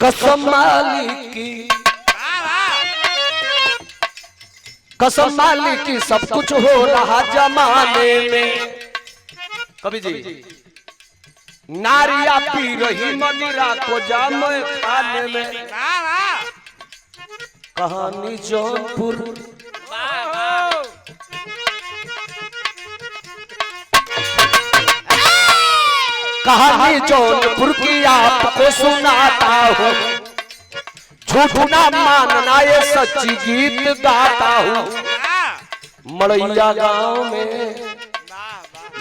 कसम मालिक की, कसम मालिक की सब कुछ हो रहा जमाने में। कवि जी नारिया पी रही मदिरा को जाम खाने में। कहानी जौनपुर कहानी जौनपुर की आपको सुनाता हूँ, झूठ ना मानना ये सच्ची गीत गाता हूँ। मड़ैया गांव में,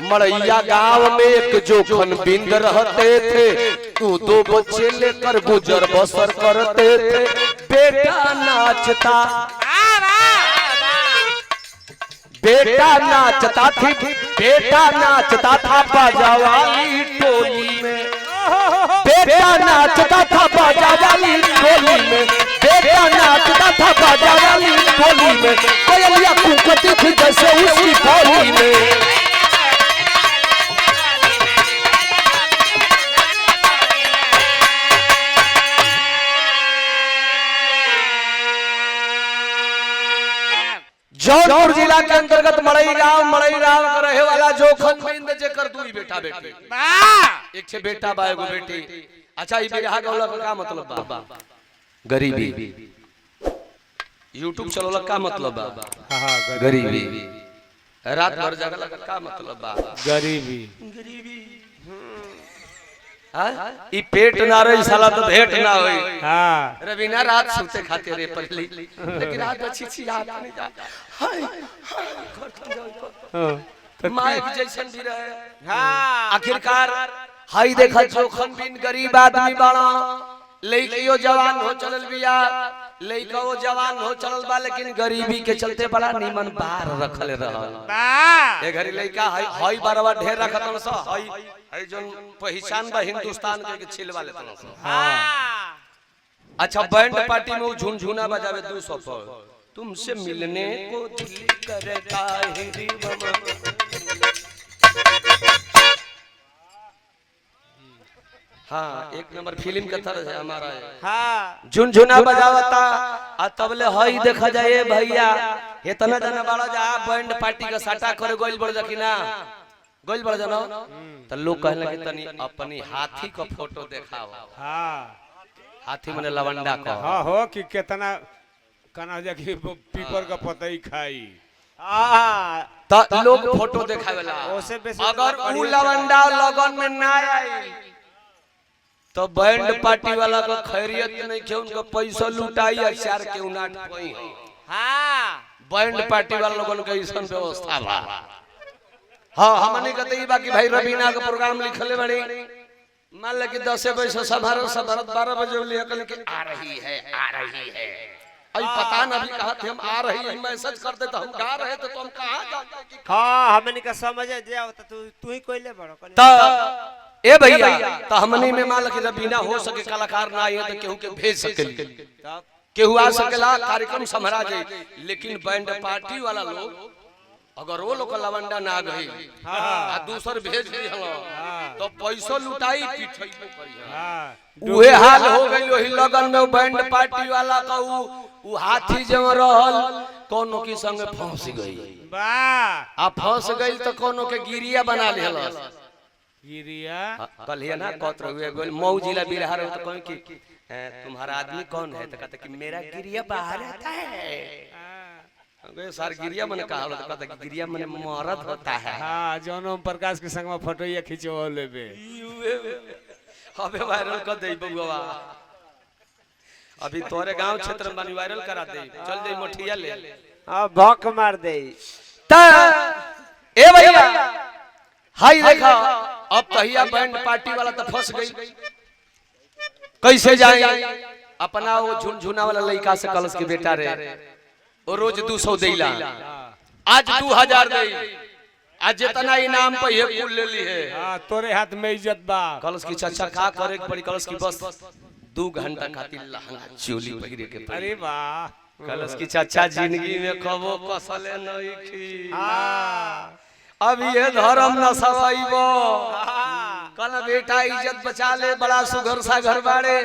मड़ैया गांव में एक जोखन बिंद रहते थे, तू दो बच्चे लेकर गुजर बसर करते थे। बेटा नाचता, बेटा नाचता थी, बेटा नाचता था बाजा वाली टोली में। बेटा नाचता था बाजा वाली टोली में, बेटा नाचता था बाजा वाली टोली में। कोयलिया कूकती थी जैसे उसकी टोली में। जौनपुर जिला के अंतर्गत मड़ई गांव का रहे वाला जोखन बिंद जेकर दुई बेटा बेटी, एक छे बेटा बा एगो बेटी। अच्छा ई बिरहा गौला का मतलब बा गरीबी। यूट्यूब चलोला का मतलब बा? हां गरीबी। रात भर जागला का मतलब बा? गरीबी। गरीबी ई पेट ना रही साला तो भेंट ना होई। हां रवीना रात सोते खाते रे पहले, लेकिन रात अच्छी छी याद नहीं जा। हाय हां माइक जैसन भी रहे। हां आखिरकार हाई देखा जोखन बिन गरीब आदमी बाड़ा, लइकियो जवान हो चलल बिया, लइका वो जवान हो चलल बा, लेकिन गरीबी के चलते बड़ा निमन बार रखले रहल बा। ए घरी लइका हाई बारवा ढेर रखतन स, हाई जोन पहचान बा हिंदुस्तान के छिल वाले तन स। हां अच्छा बैंड पार्टी में वो झुनझुना बजावे 200 पर, तुमसे मिलने को दिल करता है रे ममा। हाँ एक नंबर फिल्म के तरह है हमारा है। हाँ झुनझुना बजावता आ तबले हई देखा जाए भैया इतना जना बड़ा जा बैंड पार्टी का साटा करे गोइल बड़ जा कि ना गोइल बड़ जानो त लोग कहले कि तनी अपनी हाथी का फोटो दिखाओ। हां हाथी माने लवंडा का। हां हो कि कितना कना जा कि पीपर का पतई खाई। हां त लोग फोटो दिखावेला, अगर उ लवंडा लगन में ना आई तो बैंड पार्टी वाला का खैरियत नहीं खे, उनका पैसा लुटाई अचार के उनाट कोई। हां बैंड पार्टी वाला लोगन का ऐसा व्यवस्था बा। हां हमने कहते ही बाकी भाई रवीना का प्रोग्राम लिखले बड़ी, मान ले कि 10 बजे से भारत 12 बजे लिखल के आ रही है अभी पता ना, अभी कहा थे हम आ रही है मैसेज करते तो हम गा रहे थे तो हम कहां जाते। हां हमने का समझे जे आवत तू ही कोइले बड़ो त ए भैया तो हमनी में मान के रवीना हो सके कलाकार ना है तो केहू के भेज सकेली, केहू आ सकेला कार्यक्रम संभरा जाए, लेकिन बैंड पार्टी वाला लोग अगर वो लोग लवंडा ना गई आ दूसर भेज दी हम तो पैसा लुटाई पीछे करी। उहे हाल हो गई ओही लगन में बैंड पार्टी वाला का उ हाथी जब रहल कोनो की संग फंस गई। वाह आ फंस गई तो कोनो के गिरिया बना लेहलस। गिरिया कलिया ना कत रहुए गोल मऊ जिला बिरहार तो कहीं कि तुम्हारा आदमी कौन है, तो कहता कि मेरा गिरिया बाहर आता है। अबे सर गिरिया मने कहा तो कहता कि गिरिया मने मरद होता है। हां जौन ओम प्रकाश के संग में फोटोया खिंचो लेबे अबे वायरल कर दे बबुआ, अभी तोरे गांव क्षेत्र में बनी वायरल करा दे, चल दे मोठिया ले। हां भौक मार दे त ए भैया हाय देखा अब तहिया बैंड पार्टी वाला तो फंस गई, कैसे जाए अपना वो झुनझुना वाला लड़का से कलश के बेटा रे वो रोज 200 देला, आज 2000 दे, आज जितना इनाम पे ये कुल ले ली है। हां तोरे हाथ में इज्जत बा। कलश की चाचा का करे के पड़ी, कलश की बस 2 घंटा खातिर लहंगा चोली पहिरे के पड़ी। अरे वाह कलश की चाचा जिंदगी में कबो कसले नहीं की। हां अब ये धर्म न सवाईबो, कल बेटा इज्जत बचा ले, बड़ा सुघर सा घर बाड़े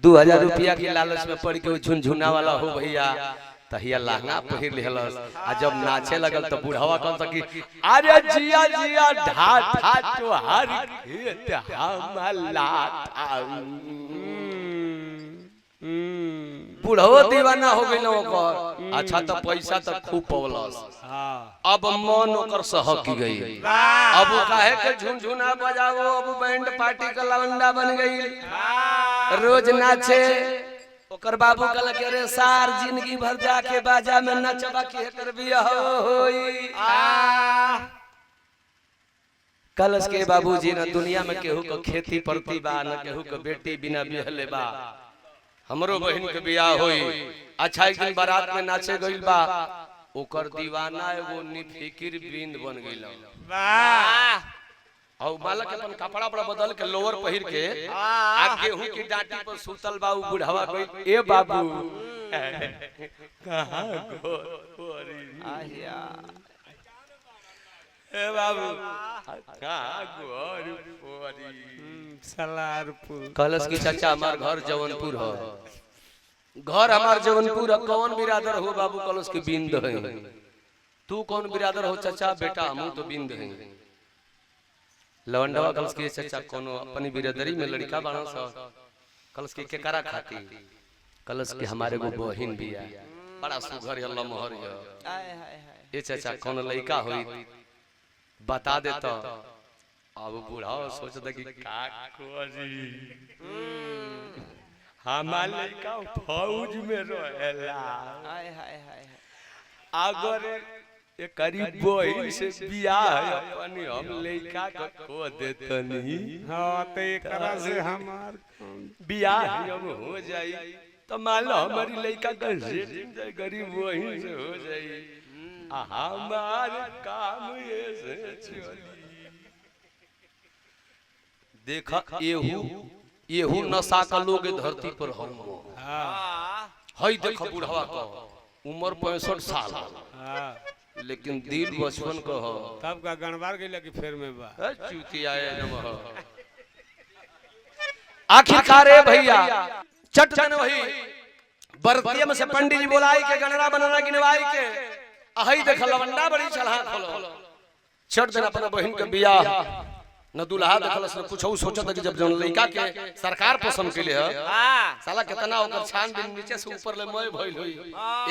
2000 रुपया की लालच में पड़ के झुनझुना वाला हो भैया तहिया लहंगा पहिर लेहलस आ जब नाचे लगल तो बुढ़वा कहल सकी अरे जिया जिया ढा ढा तोहार खेत हमला बुढ़वा दीवाना हो गइल ओकर अच्छा तो पैसा तो खूब पवलस अब मन ओकर सहक गई अब काहे के झुनझुना बजाओ अब बैंड पार्टी का लवंडा बन गई रोज नाचे ओकर बाबू कहल के रे सार जिंदगी भर जाके बाजा में नचबा के कर बियाह होई कलश के बाबूजी न दुनिया में केहू को खेती पड़ती बा न केहू को बेटी बिना बिहले बा हमरो बहन के बियाह होई अच्छा एक दिन बारात में नाचे गइल बा ओकर दीवाना एगो निफिकिर बिंद बन गइल वाह और मालक अपन कपड़ा बड़ा बदल के लोअर पहिर के आ गेहूं की डांटी पर सुतल बा बुढ़ावा गइल ए बाबू कहां गोरी आहिया ए बाबू कहां गोरी सलारपुर कलश की चाचा हमार घर जवनपुर है घर हमार जवनपुर है कौन बिरादर हो बाबू कलश की बिंद है तू कौन बिरादर हो चाचा बेटा हम तो बिंद है लवंडवा कलश की चाचा कोनो अपनी बिरादरी में लड़का बाणा सा कलश की केकरा खाती कलश के हमारे को बहिन भी है बड़ा सुघर है लमहर है हाय हाय हाय ए चाचा कौन लड़का होई बता दे तो अब बूढ़ा सोचता कि का कोरी हमार लड़का फौज में रहेला हाय हाय हाय अगर ये करीब बहिन से बियाह है अपनी हम लड़का को खो देतनी हां तो एकरा से हमार बियाह हम हो जाई तो मान लो हमारी लड़का का सेटिंग जाए गरीब बहिन से हो जाई हमार काम ये से चली देखा येहू नशा का लोग धरती पर हम हई देख बुढ़वा का उम्र 65 साल लेकिन दिल बचपन का हो तब का गणबार गइल कि फेर में बा चूतिया नमः आखिरकार भैया चट जन वही बरतिया में से पंडित जी बोलाई के गणना बनाना गिनवाई के हई देख लवंडा बड़ी चढ़ा खोलो चट दिन अपना बहन के बियाह न दुल्हा देखलस न कुछ सोचत कि जब जन लइका के सरकार पसंद के लिए साला कितना ओकर छानबीन नीचे से ऊपर ले मय भइल होई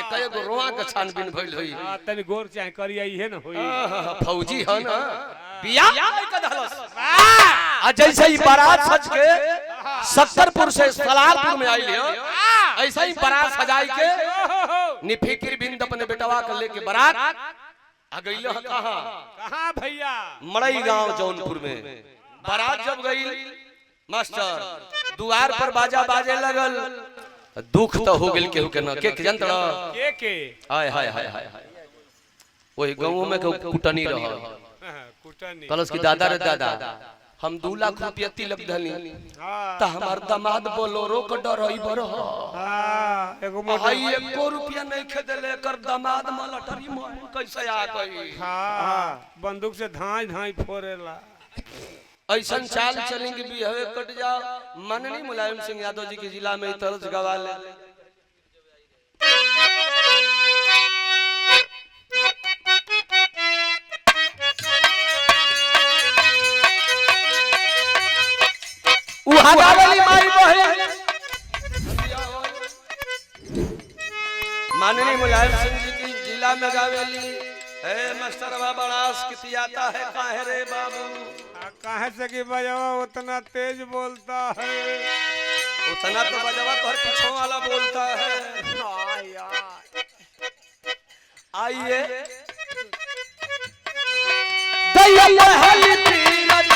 एक गो रोआ के छानबीन भइल होई तनी गोर चाहे करिया इहे न होई फौजी है ना बियाह के दहलस आ जैसे ही बारात सज के 70पुर से सलारपुर में आइल है ऐसा ही बारात सजाई के निफिकिर बिंद अपने बेटवा के लेके बारात आ गइल है कहां भैया मड़ई गांव जौनपुर में बारात जब गई मास्टर द्वार पर बाजा बाजे लगल दुख तो हो गेल केहू के न के जंत्र के हाय हाय हाय हाय ओही गांव में के कुटनी रह कुटनी कलश की दादा रे दादा हम 2 लाख रुपया तिलक धली त हमार दामाद बोलोरो के डरई बर हां एगो मोटा भाई 1 रुपया नहीं खेदेले कर दामाद मलटरी मन कैसे आ गई हां बंदूक से धाई धाई फोरेला ऐसन चाल चलेंगे भी हवे कट जाओ माननीय मुलायम सिंह यादव जी के जिला में तरस गवा ले माननीय मुलायम सिंह जी की जिला में गावेली है मास्टरवा बड़ास किती आता है काहे रे बाबू काहे से कि बजावा उतना तेज बोलता है उतना तो बजावा तो हर पीछे वाला बोलता है आइए दैया हली तीरज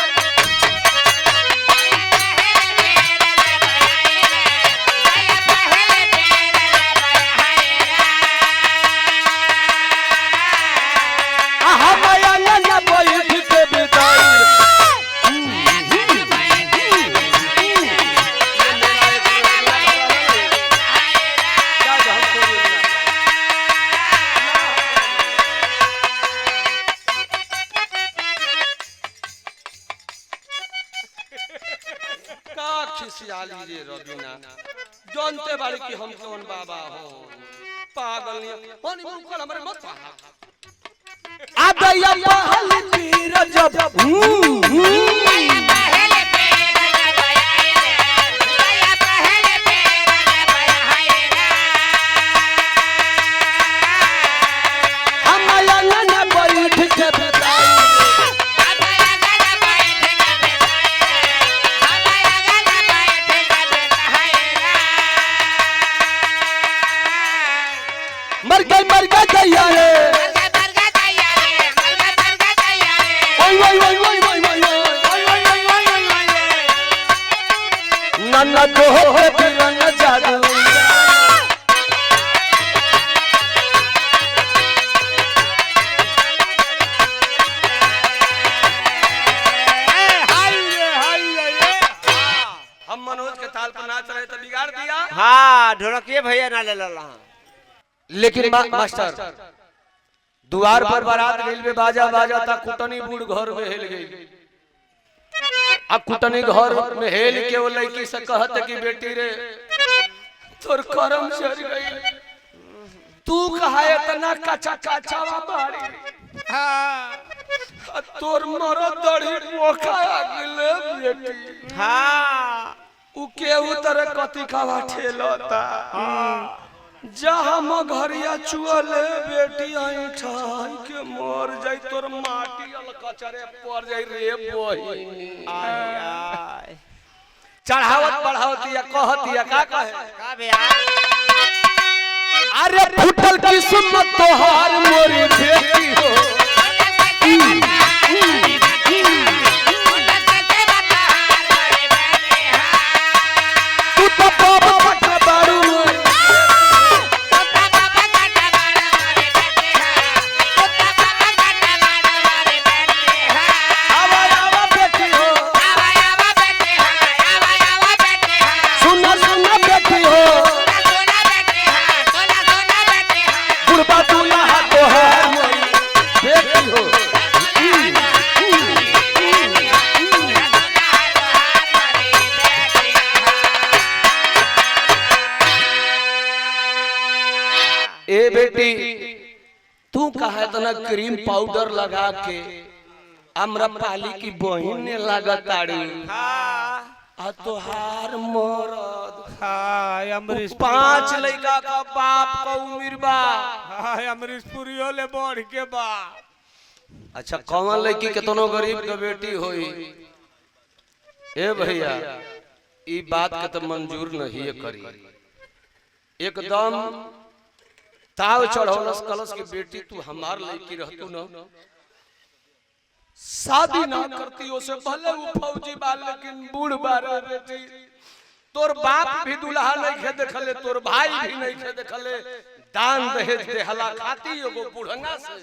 खिसियाली रे रबीना जानते बाड़ी कि हम कौन बाबा हो पागल नहीं पानी मुंह कर हमरे मत आ दैया पहल पीर जब मर गया दैया रे नन्ना तो हो बिरन जादू हम मनोज के ताल पर नाच रहे तो बिगाड़ दिया। हाँ ढोलकिए भैया ना ले ला लेकिन मास्टर द्वार पर बारात रेलवे बाजा बाजा था कुटनी बूढ़ घर में हेल गई। अब कुटनी घर में हेल के वो लड़की से कहत कि बेटी रे तोर करम चढ़ गई तू कहा इतना कच्चा कच्चा बाड़ी तोर मरो दड़ी पोखा अगले बेटी। हाँ उ केहू तरह कथी खावा ठेलता जहाँ मघरिया चुअले बेटी आई ठाई के मर जाई तोर माटी अलकचरे पड़ जाई रे बही। चढ़ावत बढ़ावतिया कहतिया का कहे का भैया अरे फुटल किस्मत तोहार मोरी बेटी हो तू तो बाबा पट्टा बारू ए बेटी तू कहा इतना क्रीम पाउडर लगा के अम्रपाली की बहन ने लगाताड़ी आ तोहार मरद अमरीश 5 लड़का का बाप का उम्र बा अमरीश पुरियो ले बढ़ के बा। अच्छा कौन लड़की केतनो गरीब के बेटी होई ए भैया ई बात के तो मंजूर नहीं करी एकदम ताव चढ़ौलस कलश की बेटी तू हमार लड़की रहतू न शादी ना करती उसे भले वो फौजी बा लेकिन बूढ़ बारे बेटी तोर बाप भी दुल्हा नहीं खे देखले तोर भाई भी नहीं खे देखले दान दहेज देहला खाती एगो बुढ़ंगा से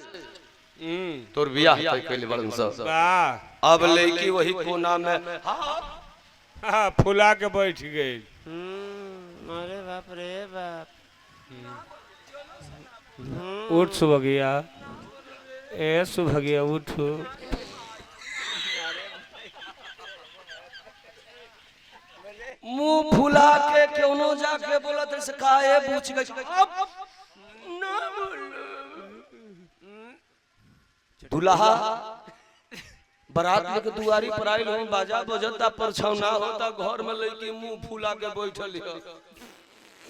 तोर बियाह तय कइले बड़न सब वाह अब लड़की वही कोना में हां फुला के बैठ गई। अरे बाप रे बाप उठ सुभगिया ए सुभगिया उठ मुंह फुला के क्यों जाके बोलत से काहे पूछ गई अब ना दुल्हा बारात लेके दुआरी पर आइल हो बाजा बजता पर छौना होता घर में लड़की मुंह फुला के बैठल है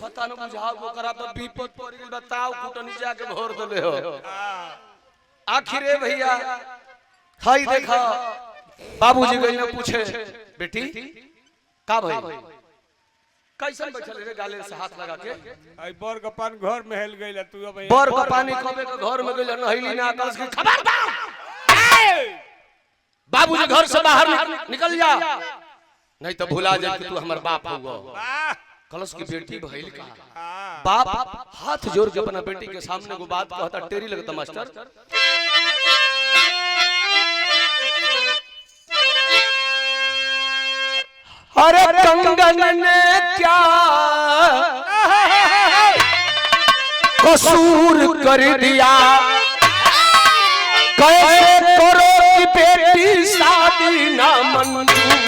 पता न बुझाओ ओकरा पर विपद पड़ गेल बताओ कुटनी जाके भर देले हो आखिर भैया हाय देखा बाबूजी गई ने पूछे बेटी का भाई कैसन बैठल रे गाले से हाथ लगा के आई बर का पान घर में हेल गइला तू अब बर का पानी कबे के घर में गइल नहिली ना कल के खबरदार बाबूजी घर से बाहर निकल जा नहीं तो भुला जा कि तू हमर बाप होगा कलश की बेटी भइल का बाप हाथ जोड़ के अपना बेटी के सामने को बात कहता टेरी लगता मास्टर अरे कंगन ने क्या कसूर कर दिया कैसे करो कि बेटी शादी ना मंजूर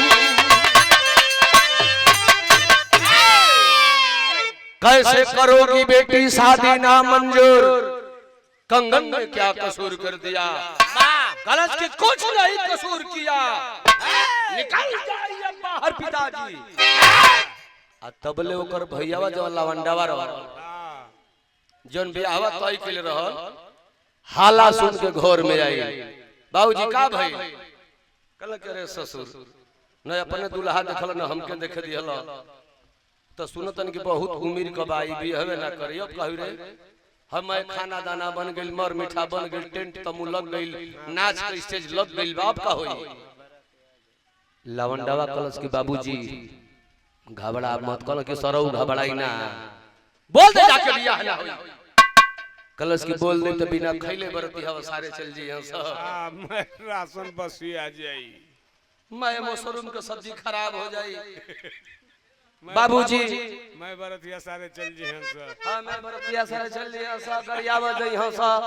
कैसे करोगी बेटी शादी ना मंजूर, कंगन में क्या कसूर कर दिया, कलश की कुछ नहीं कसूर किया, निकल जाइए बाहर पिताजी। आ तबले ओकर भैयावा जो लवंडावा रह जोन बियाहवा तय के रहल हाला सुन के घर में आई, बाबूजी का भई, कल करे ससुर न अपने दुल्हा देखल न हमके देखे दिहल, तो सुनतन कि बहुत उम्र के बाई भी हवे ना करियो, कहू रे हम खाना दाना बन गइल, मर मीठा बन गइल, टेंट तमु लग गइल, नाच के स्टेज लग गइल, बाप का होई। लवंडावा कलश के बाबूजी घबरा मत, कल के सरौ घबराई ना, बोल दे जाके बियाह ना होई। कलश की बोल दे तो बिना खैले बरती हवा सारे चल जी हम सब, मैं राशन बसी आ जाई, मैं मशरूम के सब्जी खराब हो जाई, बाबूजी मैं बरतिया सारे चल जी हम सब, हां मैं बरतिया सारे चल जी हम सब, गरियावा जई हम सब,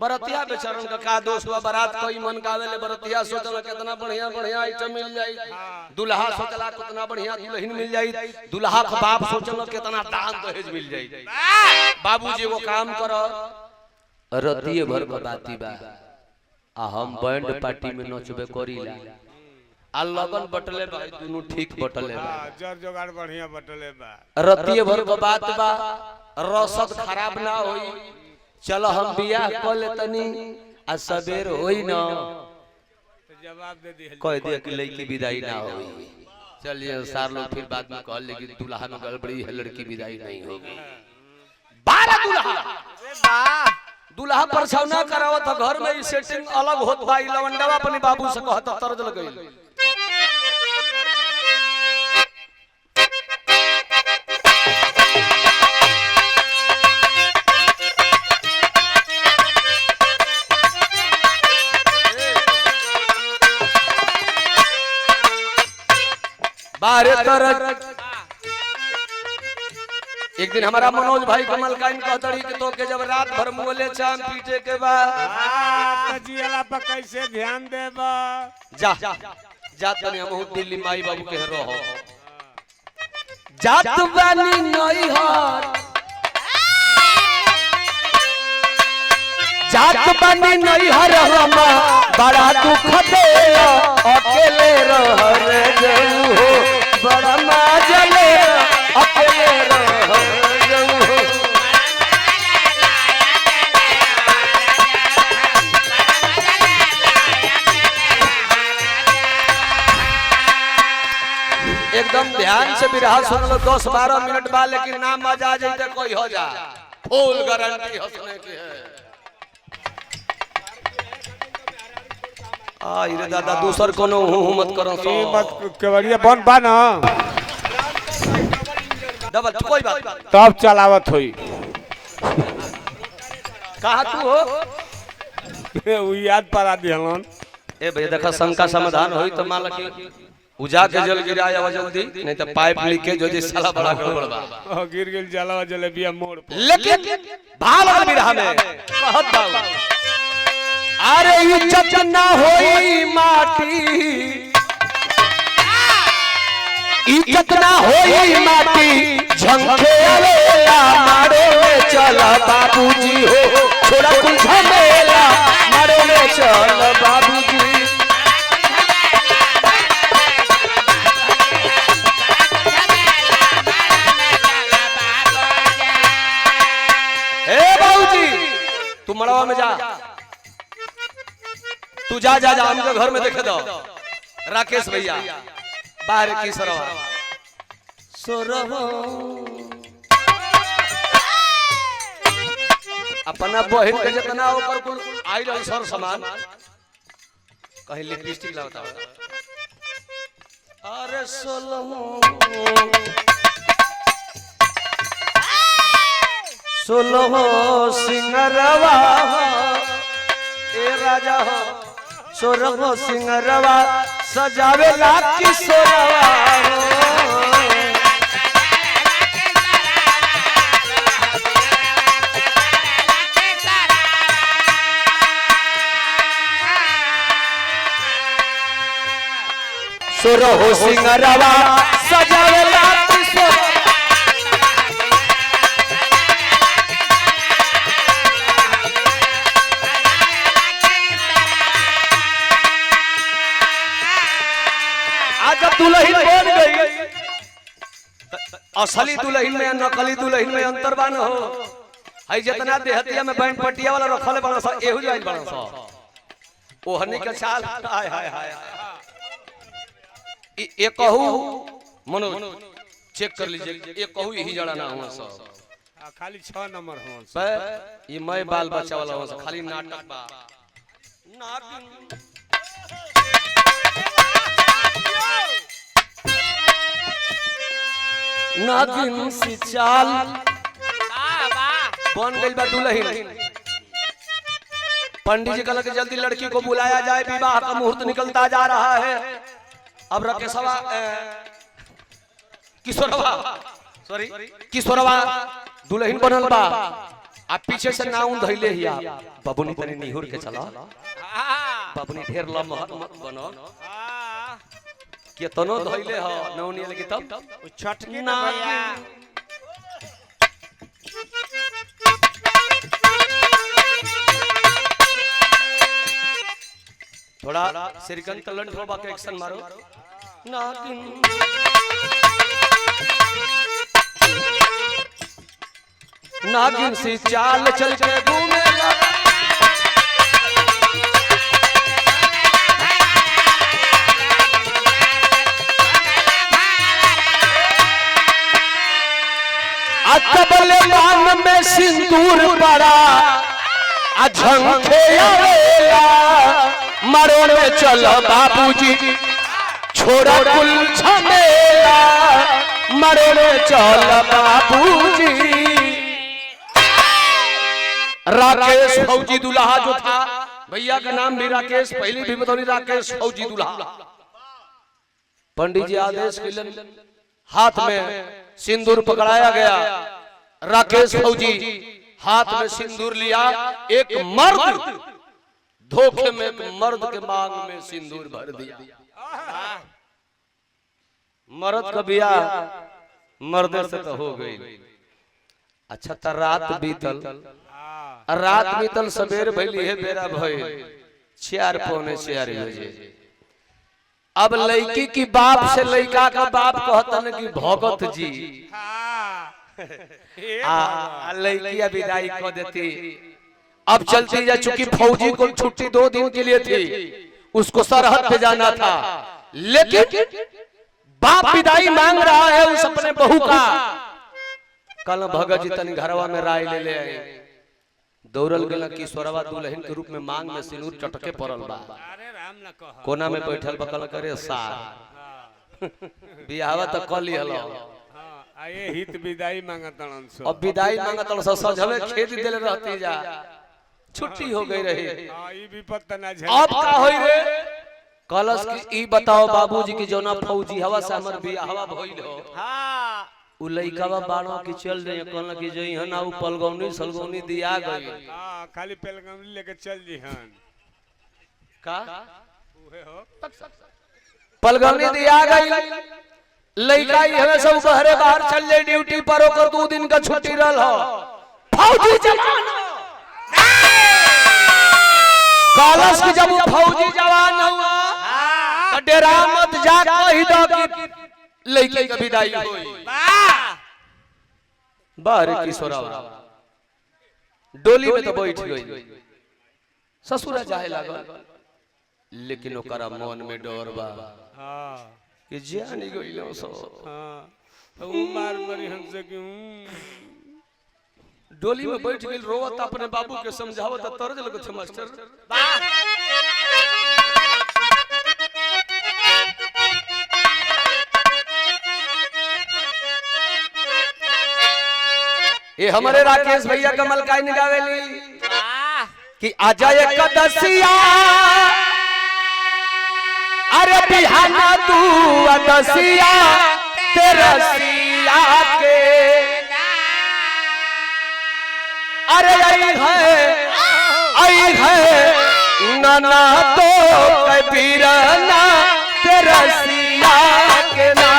बरतिया बेचारन का दोष हुआ, बारात कोई मन गावेले, बरतिया सोचला कितना बढ़िया बढ़िया आइटम मिल जाई, दुल्हा सोचला कितना बढ़िया दुल्हन मिल जाई, दुल्हा का बाप सोचला कितना दान दहेज मिल जाई। बाबूजी वो काम करो, रतिये भर का बाती बा, आ हम बैंड पार्टी में नचबे करीला, आ लगन बटले बा, दोनों ठीक बटले बा, जर जोगाड़ बढ़िया बटले बा, रतिये भर का बात बा, रसद खराब ना होई, चलो हम बियाह कर लेतनी, आ सबेर होई न तो जवाब दे दी, कह दिया कि लड़की विदाई ना होई, चलिए सार लोग फिर बाद में कहल लेकिन दुल्हा में गड़बड़ी है, लड़की विदाई नहीं होगी। 12 दुल्हा दुल्हा परछावना करावत घर में सेटिंग अलग होत बा, लवंडवा अपने बाबू से कहत तरज लगई, बारे तरज। एक दिन हमारा मनोज भाई कमल काइन कहतड़ी कि तो के जब रात भर मोले चाम पीटे के बाद जियाला पर कैसे ध्यान देबा, जा जा तनी हम दिल्ली माई बाबू के रहो, जात बानी नई हर, जात बानी नई हर, हम बड़ा दुख दे अकेले रह रे जऊ हो, बड़ा माजले अकेले रह जऊ हो, एकदम ध्यान से बिरहा सुन लो, 10-12 मिनट बाद, लेकिन ना मजा आ जाए कोई हो जा, फुल गारंटी हंसने की है। रे दादा दूसर कोनो मत करो, ई मत केवड़िया बन बा ना, डबल कोई बात तब चलावत होई, कहा तू हो उ याद पड़ा दिहलन। ए भैया देखा शंका समाधान होई तो मान लकी उजा के जल गिराया हो जल्दी, नहीं तो पाइप लीकेज हो, जैसे साला बड़ा गड़बड़ बा, गिर गेल जलवा जलेबिया मोड़ पर, लेकिन भाव वाला बिरहा में कहत बाबू, अरे इज्जत ना होई माटी, इज्जत ना होई माटी, झंखे आवेला मारे में चला बाबूजी हो, छोड़ा कुल झमेला मारे में चल बाबूजी। ए बाबूजी तू मड़वा में जा, तू जा जा जा, हमके घर में देखे दो, राकेश भैया बाहर की सरवा सोरहो अपना बहन के जितना ओकर कुल आई रही सर सामान, कहीं लिपस्टिक लगाता, अरे सोलहो सोलहो सिंगरवा ए राजा हो, सोरहो सिंगरवा सजावे ला किशोरवा हो, सोरहो सिंगरवा सजावे ला किशोरवा, असली दुल्हन में नकली दुल्हन में अंतर बान हो। है जितना देहतिया में बैंड पटिया वाला रखल बड़ा सा एहू जाइल बड़ा सा ओहनी के चाल हाय हाय हाय ये कहू मनोज चेक कर लीजिए ये कहू यही जड़ा ना हुआ सब खाली 6 नंबर हो पर ये मैं बाल बच्चा वाला हुआ खाली नाटक बा नागिन सी चाल बन गई बा दुल्हन। पंडित जी कहला कि जल्दी लड़की को बुलाया जाए विवाह का मुहूर्त निकलता जा रहा है। अब रकेशवा किशोरवा दुल्हन बनल बा आ पीछे से नाउन धइले हिया बाबूनी तनी निहुर के चला बाबूनी ढेर लम्हर मत बनो के तनो धइले ह नौनी लगी तब छटके ना भैया थोड़ा सिरकन तलन ठोबा के एक्शन मारो नागिन नागिन सी चाल चल के घूमे अकबले कान में सिंदूर पड़ा झंखे आवेला मरो में चलो बाबूजी छोड़ा कुल झमेला मरो में चलो बाबूजी। राकेश फौजी दुल्हा जो था भैया का नाम भी राकेश पहली भी बतौनी राकेश फौजी दुल्हा। पंडित जी आदेश किलन हाथ में सिंदूर पकड़ाया गया। राकेश फौजी हाथ में सिंदूर लिया। एक मर्द धोखे में एक मर्द के मांग में सिंदूर भर दिया। मर्द का बियाह मर्द से तो हो गई। अच्छा तो रात बीतल सवेर भइली है बेरा भइल 4 पौने 4 बजे। अब लड़की की बाप से लड़का का बाप कहतन कि भगत जी लड़कियां विदाई कर देती। अब चलती जा चूंकि फौजी को छुट्टी 2 दिन के लिए थी उसको सरहद पे जाना था लेकिन बाप विदाई मांग रहा है उस अपने बहू का। कल भगत जी तनी घरवा में राय ले ले आए दौड़ल गेला किशोरवा दुल्हन के रूप में मांग में सिंदूर चटके पड़ल बा। कोना में बैठल बकल करे सार बियाहवा तो कर लिहलो आए हित विदाई मांगतन सो अब विदाई मांगतन सो सजवे खेत देले रहती जा छुट्टी हो गई रही। हां ई विपत ना झेल अब का होई रे कलश की ई बताओ बाबूजी की जोना फौजी हवा से हमर बियाहवा भइल हो। हां उ लइकावा बाणो की चल रही कहला कि जई हना उ पलगौनी सलगौनी दिया गई। हां खाली पलगौनी लेके चल जीहन का उहे हो पलगौनी दिया गई। लइका ही हमें सब बहरे बाहर चल ले ड्यूटी पर होकर 2 दिन का छुट्टी रहल हो। फौजी जवान कलश की जब फौजी जवान हुआ तो डेरा मत जा कही दो कि लइके की विदाई होई। बाहर किशोरवा डोली में तो बैठ गई ससुरा जाए लागल लेकिन ओकरा मन में डर बा हां कि जानी गइलो सो। हां तो उ मार मरी हमसे कि डोली में बैठ गेल रोवत अपने बाबू के समझावत तरज लगो छ मास्टर ये हमारे राकेश भैया कमल का निगावेली कि आजा एकदसिया अरे बिहाना तू अदसिया तेरसिया के अरे आई है नाना तो कबीरना तेरसिया के ना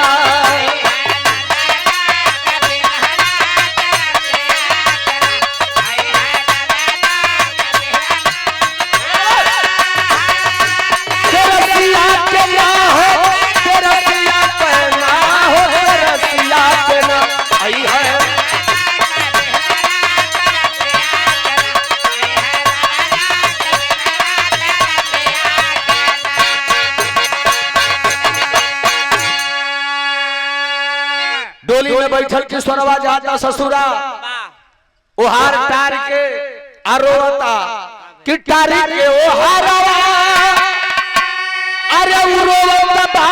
तेरसिया के ना किशोरवा जाता ससुरा वाह ओहार टार के आरोता कि टारी के ओहारवा अरे उरोता बा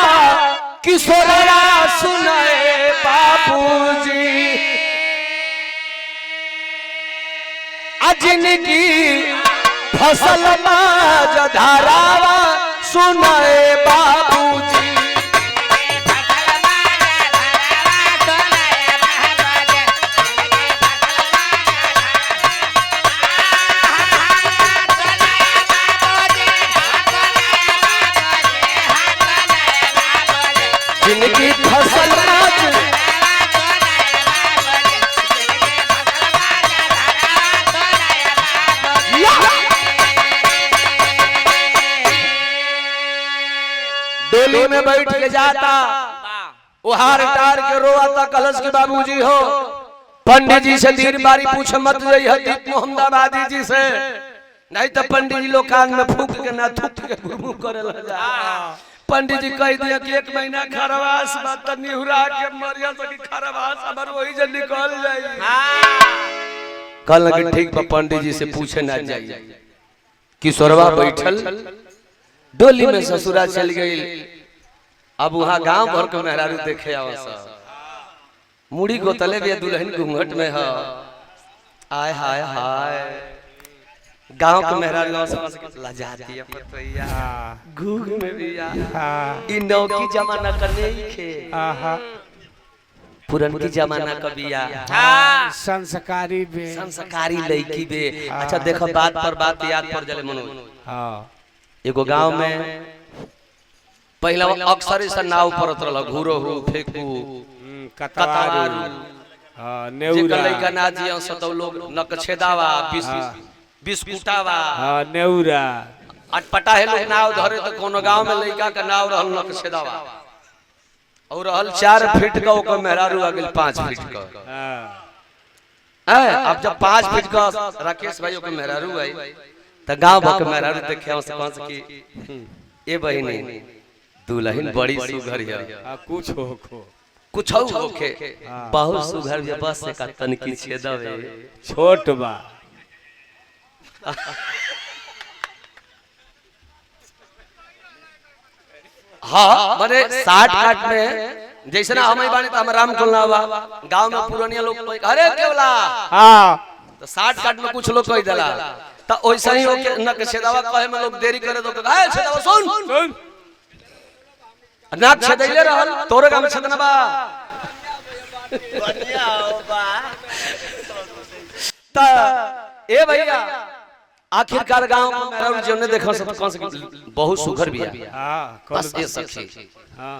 किशोरवा सुनाए बाबूजी जिनकी फसल माज धारावा सुनाए बाबूजी जिनकी फसल माज डोली में बैठ के जाता उहार टार के रोता कलश के बाबूजी हो पंडित जी से 3 बारी पूछ मत जई हदीप मोहम्मदाबादी जी से नहीं तो पंडित जी लोग कान में फूक के ना थूक के गुरु करे लगा पंडित जी कह दिया कि 1 महीना खरवास बात निहुरा के मरिया सकी खरवास हमर वही जे निकल जाई कल के ठीक पर पंडित जी से पूछे ना जाई किशोरवा बैठल डोली में ससुरा चल गई अब वहां गांव भर के मेहरारू देखे आवस मुड़ी गोतले भी दुल्हन घूंघट में है आय हाय हाय गांव के मेहरारू लजाती है पतैया घूघ में भी ई नौकी जमाना करने ही खे पुरन की जमाना कबिया संस्कारी बे संस्कारी लड़की बे अच्छा देखो बात पर बात याद पर जले मनोज एगो गांव में पहला अक्सर ऐसा नाव परत रहल घूरो हो फेंकू कतवारू नेउरा लइका ना जिया सतो लोग नकछेदावा बिस्कुटावा नेउरा अटपटा है लोग नाव धरे तो कोनो गांव में लइका का नाव रहल नकछेदावा और रहल 4 फीट का ओकर मेहरारू आ गेल 5 फीट का अब जब 5 फीट का राकेश भाई ओकर मेहरारू आई त गांव भर के मेहरारू देखे हम से कौन की ए बहिनी दुल्हन बड़ी सुघर है कुछ होके बहुत सुघर है बस से का तनकी छेदवे छोट बा हाँ माने 60 काट में जैसे ना हम बानी त हम राम कोलनावा गांव में पुरानिया लोग अरे केवला हां तो 60 काट में कुछ लोग कह देला त ओइसा ही होके न के छेदावा कहे में लोग देरी करे तो ए छेदावा सुन नाक छेदैले रहल तोरे गांव में छेदना बा बढ़िया हो बा त ए भैया आखिरकार गांव में मेरा जीवन देखो सब कौन से बहुत सुघर भी है हां बस ये सखी हां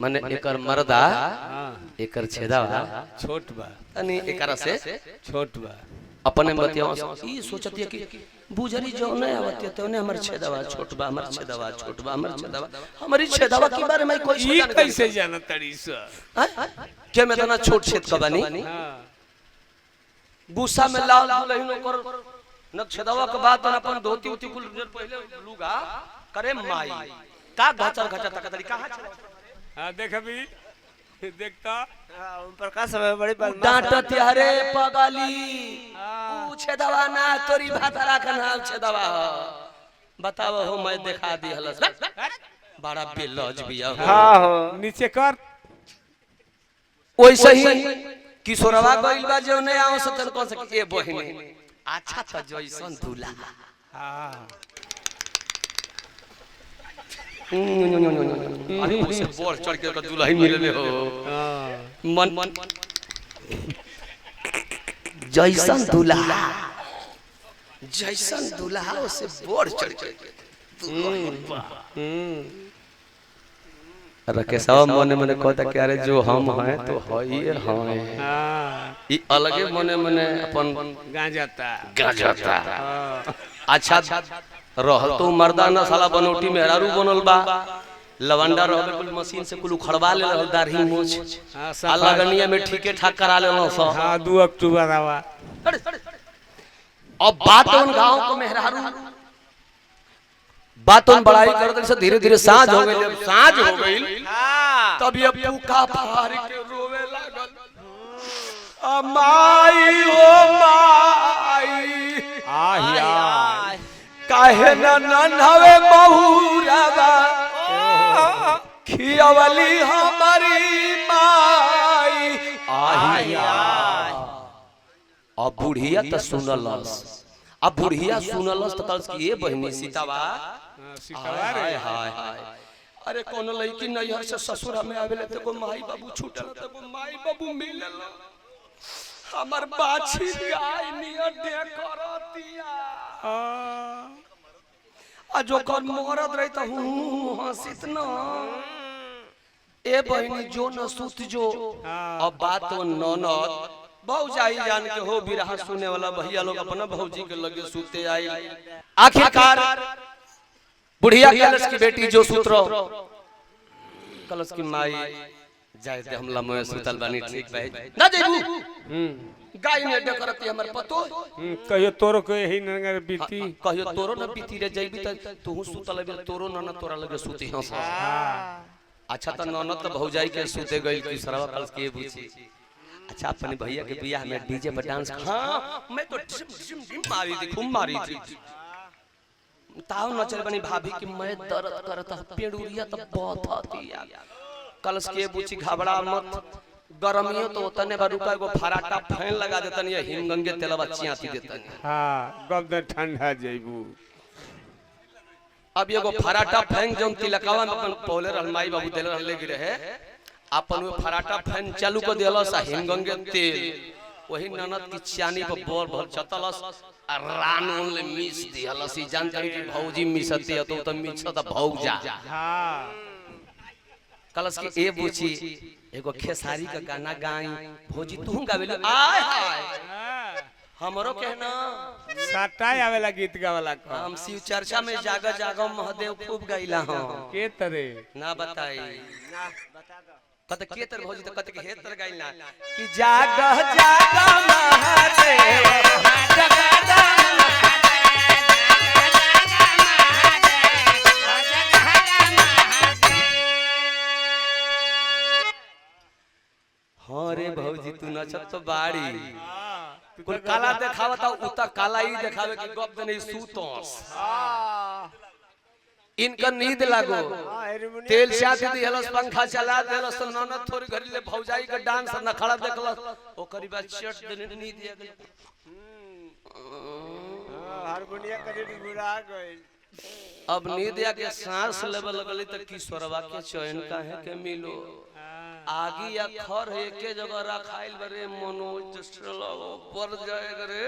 माने एकर मर्दा एकर छेदावा छोट बा तनी एकरा से छोट बा अपने बतिया ई सोचती है कि बुजरी जो नहीं आवती तो ने हमर छेदावा छोट बा हमर छेदावा छोट बा हमर छेदावा हमारी छेदावा के बारे में कोई ई कैसे जाना तड़ी से के में तना छोट छेद का बानी गुस्सा में लाल दुल्हन कर नक्षदावा के बाद अपन धोती उती कुल पहले लुगा करे माई का घचर घचर तक तरी कहां चले हां देख अभी देखता उन पर का समय बड़ी बदमाश डांटत हरे पगली पूछे दवा ना तोरी भातरा का नाम छे दवा बताओ हो मैं दिखा दी हलस बड़ा बेलज बिया हां हो नीचे कर ओइसे ही किशोरवा गइल बा जो नहीं आव सतन कौन से ए बहिनी अच्छा था जैसन दूल्हा हां अरे से बोर चढ़ के दूल्हा ही मिलले हो मन जैसन दूल्हा से बोर चढ़ के रकेशवा मने मने कहता कि अरे जो हम हैं तो हई हैं ई अलगे मने मने अपन गांजाता अच्छा रहल तो मर्दा न साला बनोटी मेहरारू बनल बा लवंडा रहल कुल मशीन से कुल उखड़वा ले रहल दाढ़ी मूछ लगनिया में ठीके ठाक करा लेलो स हां 2 अक्टूबर आवा अब बातों गांव को मेहरारू बातों बड़ाई करते से धीरे धीरे सांझ हो गई तब ये पूका फाड़ के रोवे लागल माई ओ माई आहिया काहे न हवे बहुरावा खियावली हमारी माई आहिया। अब बुढ़िया तो सुनलस, अब बुढ़िया सुनलस तो कल की ये बहनी सीतावा सीतावा रे हाय हाय हाय अरे कौन लड़की नैहर से ससुर में आवेले तो को माई बाबू छूटल तो को माई बाबू मिलल हमर बाछी गाय नियर दे करतिया आ जो कर मरद रही तो हूं हंसित न ए बहनी जो न सुत जो अब बात तो ननद भौजाई जान के हो बिरहा सुने वाला भैया लोग अपना भौजी के लगे सूते आई। आखिरकार बुढ़िया कलश की बेटी जो सूत्र कलश की माई जाए दे हमला में सुतल बानी ठीक भाई ना जेबू गाय ने डे करती हमर पतो कहियो तोरो के यही नगर बीती कहियो तोरो न बीती रे जइबी त तू सुतल बे तोरो न तोरा लगे सूती हंस। अच्छा त ननद त भौजाई के सूते गइल की सरवा कलश के पूछी अच्छा अपने भैया के बियाह में डीजे पर डांस हां मैं तो डिम मारी थी खूब मारी थी ताऊ न चल बनी भाभी की मैं दर्द करता पेड़ुरिया तो बहुत थी कलश के पूछी घबरा मत गरमियो तो तने बा रुका एगो फराटा फैन लगा देतन या हिमगंगे तेलवा चियाती देतन हां गब दे ठंडा जइबू। अब एगो फराटा फैन जोन तिलकावा में अपन पौले रहमाई बाबू देले रहले गिरे है अपन वो फराटा फैन चालू कर देलस आ हिमगंगे तेल वही ननद की चानी पर बोल भल चतलस आ रानून ले मिस दिहलस ई जानकारी की भौजी मिसती तो त मिछत भौजा। हां कलश की ए पूछी एगो खेसारी का गाना गाई भौजी तू गावेलो आय हाय हमरो कहना सटाई आवेला गीत गावला को हम शिव चर्चा में जागा जागा महादेव खूब गाइला हां के तरे ना बताई ना बता दो कत के तर भौजी त कत के हे तर गाइला कि जागा जागा महादेव जागा रे भौजी तू नचत तो बाड़ी कुल काला देखावता उता काला ही देखावे कि गप नहीं सूतोस इनका नींद लागो तेल शादी दिहलस पंखा चला देलस ननद थोड़ी घरी ले भौजाई का डांस न खड़ा देखलस ओकरी बाद चट देने नींद आ गई हारमोनिया करे बुला गइल अब नींद आ के सांस लेवे लगली त किशोरवा के चैन काहे के मिलो आगी या खर एके जगह रखाइल बरे मनोज चलो पर जाए रे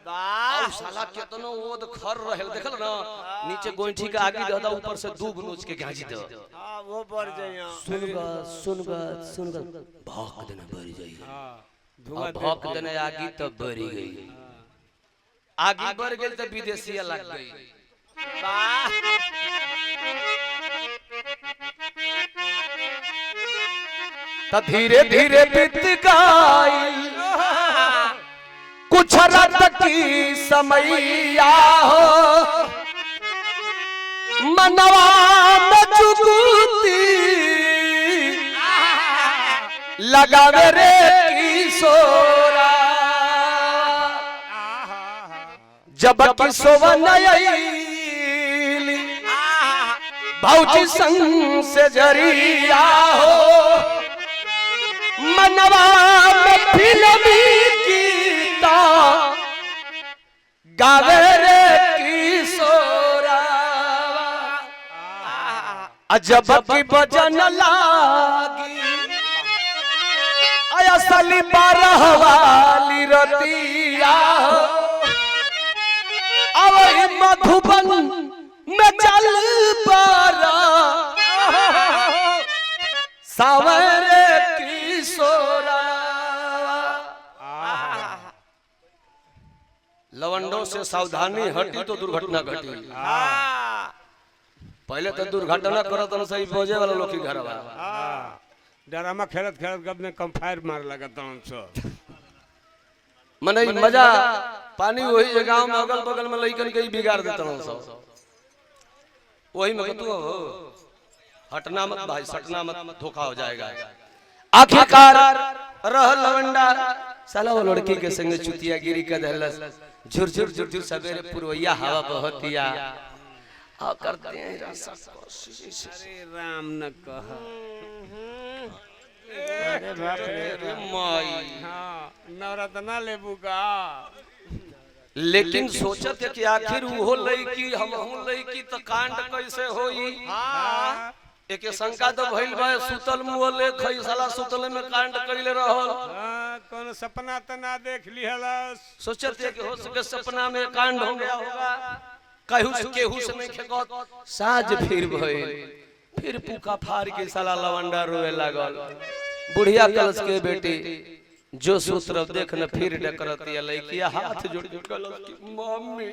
वाह साला केतनो ओद खर रहल देखल ना नीचे गोंठी का आगी ददा ऊपर से दूब नोच के गाजी दो हां वो पर जाइया सुनगा भौंक देना भरी जाई धुआं भौंक देना आगी तो भरी गई आगी भर गेल त विदेशिया लग गई वाह त धीरे धीरे बीत गई कुछ रात की समैया हो मनवा में जुगुती लगावे रे किशोरा जब किशोवन आईली भौजी संग से जरिया हो मनवा में फिल्मी गीता गावे रे किशोरा अजब की बजन लागी आया सली 12 वाली रतिया अवै मधुबन में चल पारा सावरे किशोरा लवंडों से सावधानी हटी तो दुर्घटना घटी पहले तो दुर्घटना करत न सही बोझे वाला लोग की घर वाला ड्रामा खेलत खेलत गब ने कंफायर मार लगा तन सो मने मजा पानी वही जगह में अगल बगल में लइकन के बिगाड़ देता हूं सब वही में तू हटना मत भाई सटना मत धोखा हो जाएगा। आखिरकार रह लवंडा साला वो लड़की के संग चुतिया गिरी का दहलस झुर झुर झुर झुर सवेरे पुरवैया हवा बहतिया आ करते हैं अरे राम न कह अरे बाप रे माई हाँ नवरत्ना लेबू का लेकिन सोचत है कि आखिर वो लड़की हमहू लड़की तो कांड कैसे होई हाँ एक शंका तो भइल बा सुतल मुहले खई साला सुतल में कांड कइले रहल कौन सपना तो ना देख लिहलस सोचत है कि हो सके सपना में कांड हो गया होगा कहू से केहू से नहीं खेकत साँझ फिर भइल फिर पुका फाड़ के साला लवंडा रोए लागल बुढ़िया कलश के बेटी जो सूत्र देख न फिर डकरतिया लइकिया हाथ जोड़ जोड़ कलश की मम्मी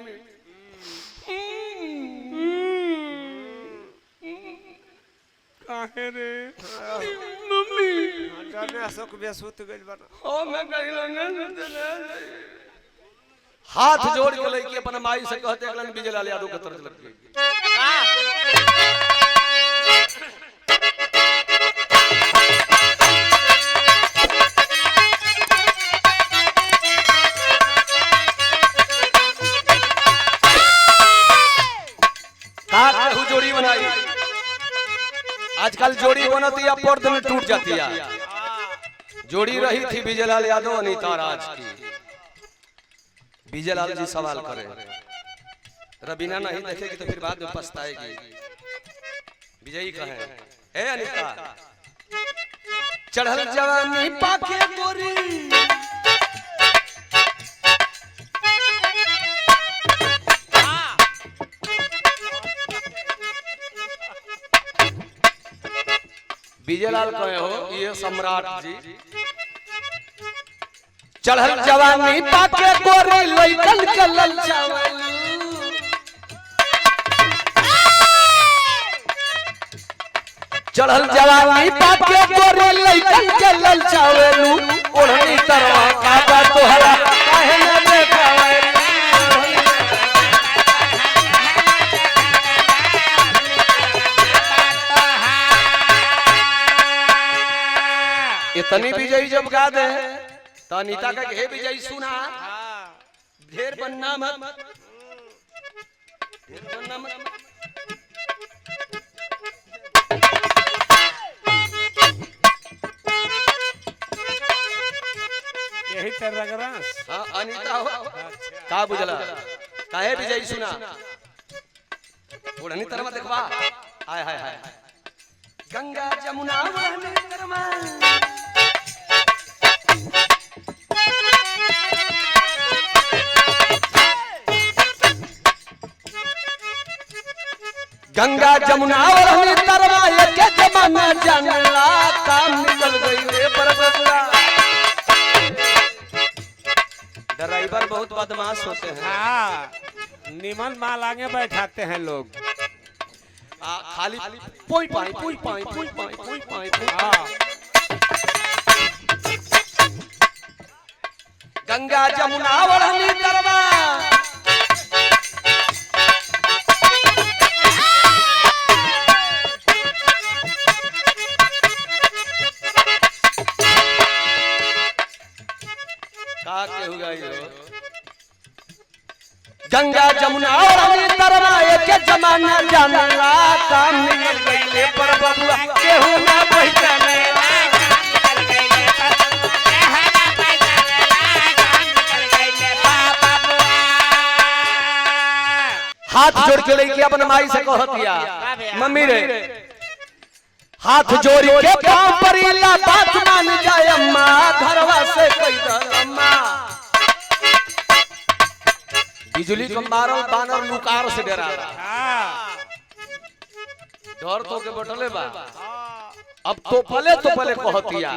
काहे रे मम्मी जाने अशोक बेसुत गइल बा ओ मैं कहीं लंगन हाथ जोड़ के लइकी अपन माई से कहते अगलन विजय लाल यादव के तरफ लग गई का जोड़ी बनाई आजकल जोड़ी बनती है पर्द में टूट जाती है जोड़ी रही थी विजय लाल यादव अनीता राज की विजय लाल जी सवाल करे रबीना नहीं देखेगी तो फिर बाद में पछताएगी विजयी कहे ए अनीता चढ़ल जवानी पाके गोरी विजयलाल कहे हो ये सम्राट जी चढ़ल जवानी पाके गोरी लइकन के ललचावल चढ़ल जवानी पाके गोरी लइकन के ललचावेलू ओढ़नी तरवा काबा तोहरा काहे न देखावे इतनी विजयी जब गा दे तो अनीता का हे विजयी सुना ढेर बनना मत ढेर बनना मत यही तरह रगरस हाँ अनीता हो का बुझला काहे विजयी सुना उड़नी तरवा देखवा हाय हाय हाय गंगा जमुना वहने तरवा गंगा जमुना वहने तरवा एक जमाना जानला काम निकल गई रे बरबरा ड्राइवर बहुत बदमाश होते हैं हाँ निमन माल आगे बैठाते हैं लोग खाली पोई पाई पोई पाई पोई पाई पोई पाई हाँ गंगा जमुना वहनी तरवा का केहू गाई हो गंगा जमुना वहनी तरवा एक जमाना जानला काम निकल गईले पर बबुआ केहू ना पहचाने हाथ जोड़ के लेके अपन माई से कहतिया मम्मी रे हाथ जोड़ के पांव परीला बात मान जाए अम्मा घरवा से कई दर अम्मा बिजली को मारल बानर लुकार से डरा हाँ डर तो के बटले बा अब तो पले कहतिया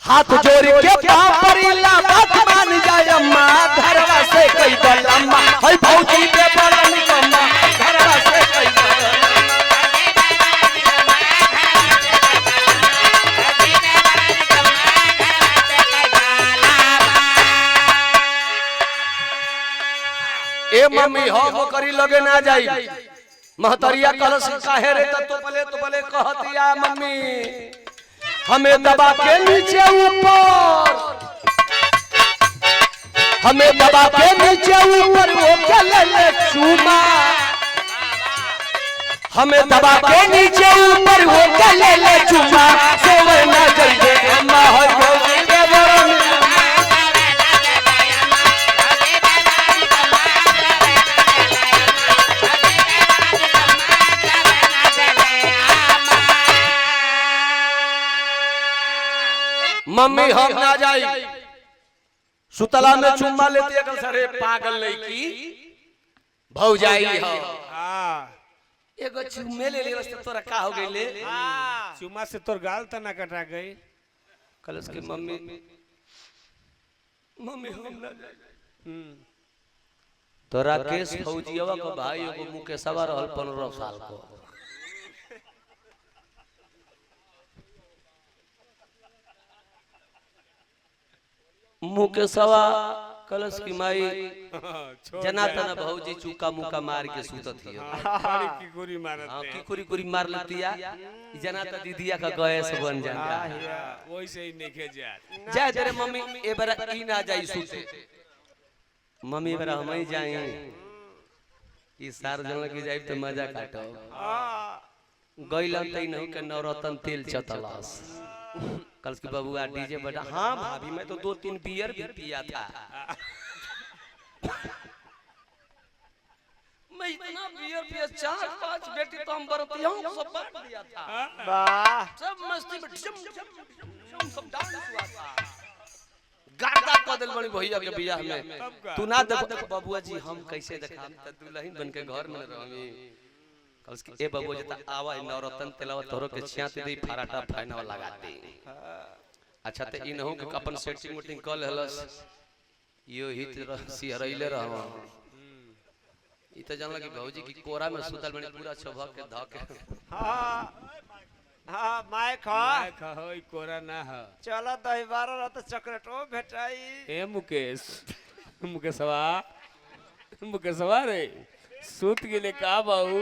हाथ जोड़ के पांव परीला बात मान जाए अम्मा घरवा से कई दर अम्मा हई भौजी के बड़ा निकम्मा घरवा से कई दर ए मम्मी हम करी लगे ना जाई महतरिया कलश काहे रे तो पले कहतिया मम्मी हमें दबा के नीचे ऊपर, हमें दबा के नीचे ऊपर वो क्या ले ले चूमा, हमें दबा के नीचे ऊपर वो क्या ले ले चूमा, सोवे ना जल्दी अम्मा हो गई देवरन। मम्मी हम ना जाई सुतला में चुम्मा लेती है, सरे पागल लड़की भौजाई हो। हां एगो चुम्मे ले ले बस तोरा का हो गइले। चुम्मा से तोर गाल त ना कटा गई। कलस की मम्मी मम्मी हम ना जाई। तो राकेश फौजियावा का भाई एगो मुकेशवा रहल 15 साल को, मुकेशवा कलश की माई जना तना भौजी चूका मुका मार के सुतत हिय। बड़ी किकुरी मारत हां किकुरी कुरी मार लतिया जना त दीदिया का गैस बन जाता। वैसे ही नेखे जात जाय तेरे मम्मी ए बार ई ना जाई सुते, मम्मी बार हम ही जाई ई सार जन के जाई त मजा काटो। गइलन तई नहीं के नवरत्न तेल चतलास। कल की बबुआ डीजे बजा। हाँ भाभी मैं तो 2-3 बियर भी पिया था। मैं इतना बियर पिया 4-5 बेटी तो हम बरतियों सब बांट दिया था। वाह सब मस्ती में झम सब डांस हुआ था। गाड़ा कर दिल बड़ी भैया के बियाह में। तू ना देखो बबुआ जी हम कैसे देखा त दुल्हन बन के घर में रहमी। उसकी ए बबू जता आवा नवरत्न तेलावा तोरो के छियाते दे फराटा फाइनल लगा दे। अच्छा ते इ नहो के अपन सेटिंग मीटिंग कॉल हलस यो हित सिहरइले रहव। इ त जानला कि भौजी की कोरा में सुतल बनी पूरा छभक के धके। हां हां माय खा होई कोरा ना ह। चलो दही बारा रात चॉकलेटो भेटाई। ए मुकेश मुकेशवा रे सूत गेले का बाऊ।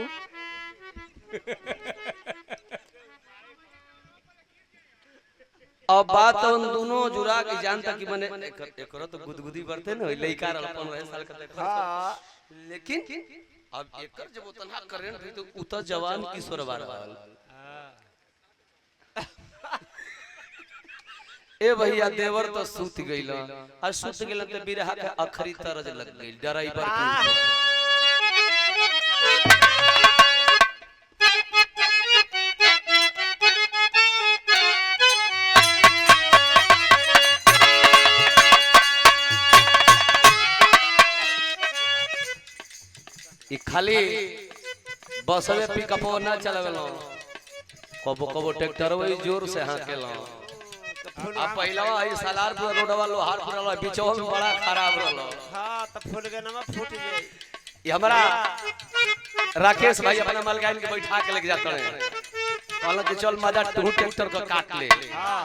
अब बात उन दोनों जुड़ा के जानता कि मने एकरो तो गुदगुदी बढ़ते न लइका रह 15 साल का देखो। हां लेकिन अब एकर जब उतना करंट है तो उत जवान किशोर बार रहल। ए भैया देवर तो सूत गइल आ सूत गेल त बिरहा के अखरी तरज लग गइल ड्राइवर के। ई खाली बसवे पिकअप ना चलावेलो, कबो कबो ट्रैक्टर वही जोर से हाकेलो। आ पहिला आई सालारपुर रोडवा लोहारपुर वाला बीचवा में बड़ा खराब रहलो। हां त फूट के नमा फूट जाई। ये हमारा राकेश भाई अपना मालगाइन के बैठा के लेके जाते हैं। कहला कि चल मजा तू ट्रैक्टर का काट ले। हां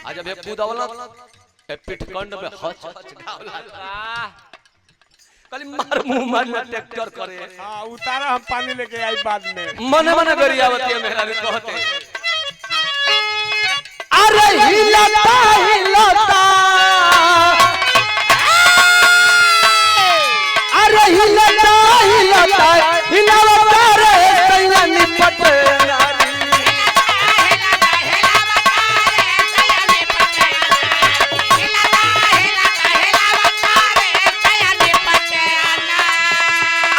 आ जब ये कूदवला ए पिठकंड में हच हच घावला। कल मार मुंह मार ट्रैक्टर करे। हां उतारा हम पानी लेके आई बाद में। मन मन गरियावती है मेरा भी कहते। अरे हिलता हिलता अरे हिलता हिलता हिलता रे सैया निपट नारी।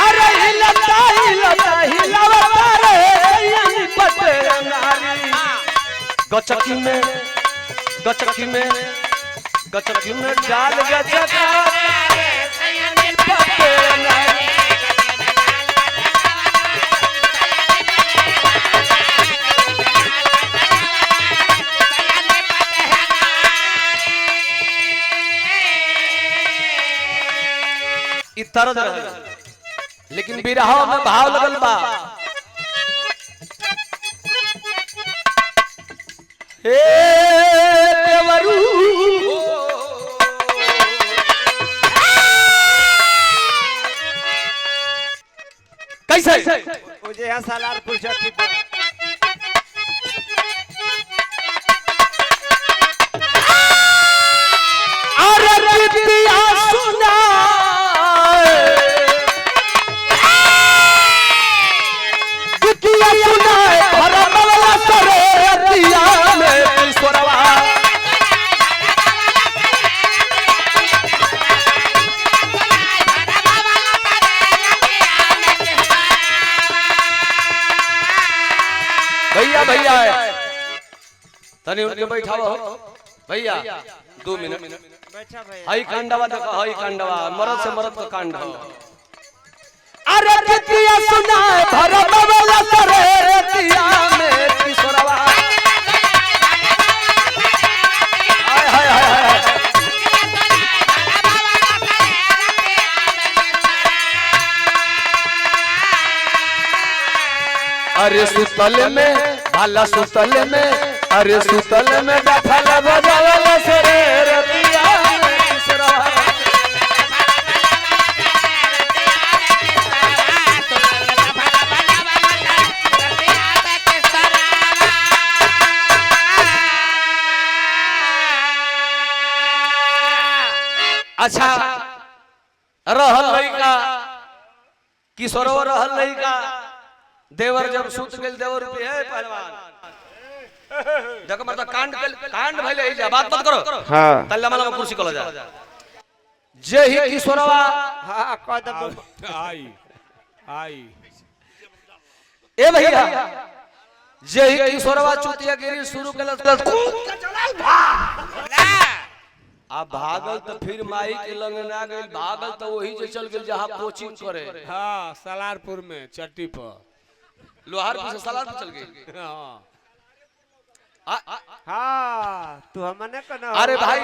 अरे हिलता हिलता हिलता रे सैया निपट नारी। गचकी में डाल गचका इ तरज रहे लेकिन बिरहा में भाव लगल बा। हे देवरू कैसे मुझे यहाँ सालारपुर चट्टी पर तनी उनके बैठाओ भैया 2 मिनट बैठा भैया हई कांडवा देखो हई कांडवा मरद से मरद का कांड हो अरे कितिया सुनाए भरत वाला सरे रतिया में किशोरवा हाय हाय हाय अरे सुतल में भाला सुतल में अरे सुतल में डफल बजावल सरे रतिया में किशोरवा अच्छा रहल लइका किशोरवा रहल लइका देवर जब सुत गेल देवर पे हे पहलवान देखो मतलब कांड भइले जा बात मत करो हां तल्ला माला में कुर्सी कलो जा जे ही किशोरवा हां कदम आई ए भैया जे ही किशोरवा चुतिया गिरी शुरू केल कूद के चलल भाग आ भागल तो फिर माई के लंग ना गइल भागल तो वही जे चल गेल जहां कोचिंग करे हां सलारपुर में चट्टी पर लोहारपुर से सलारपुर चल गई हां हां तू हमने कना अरे भाई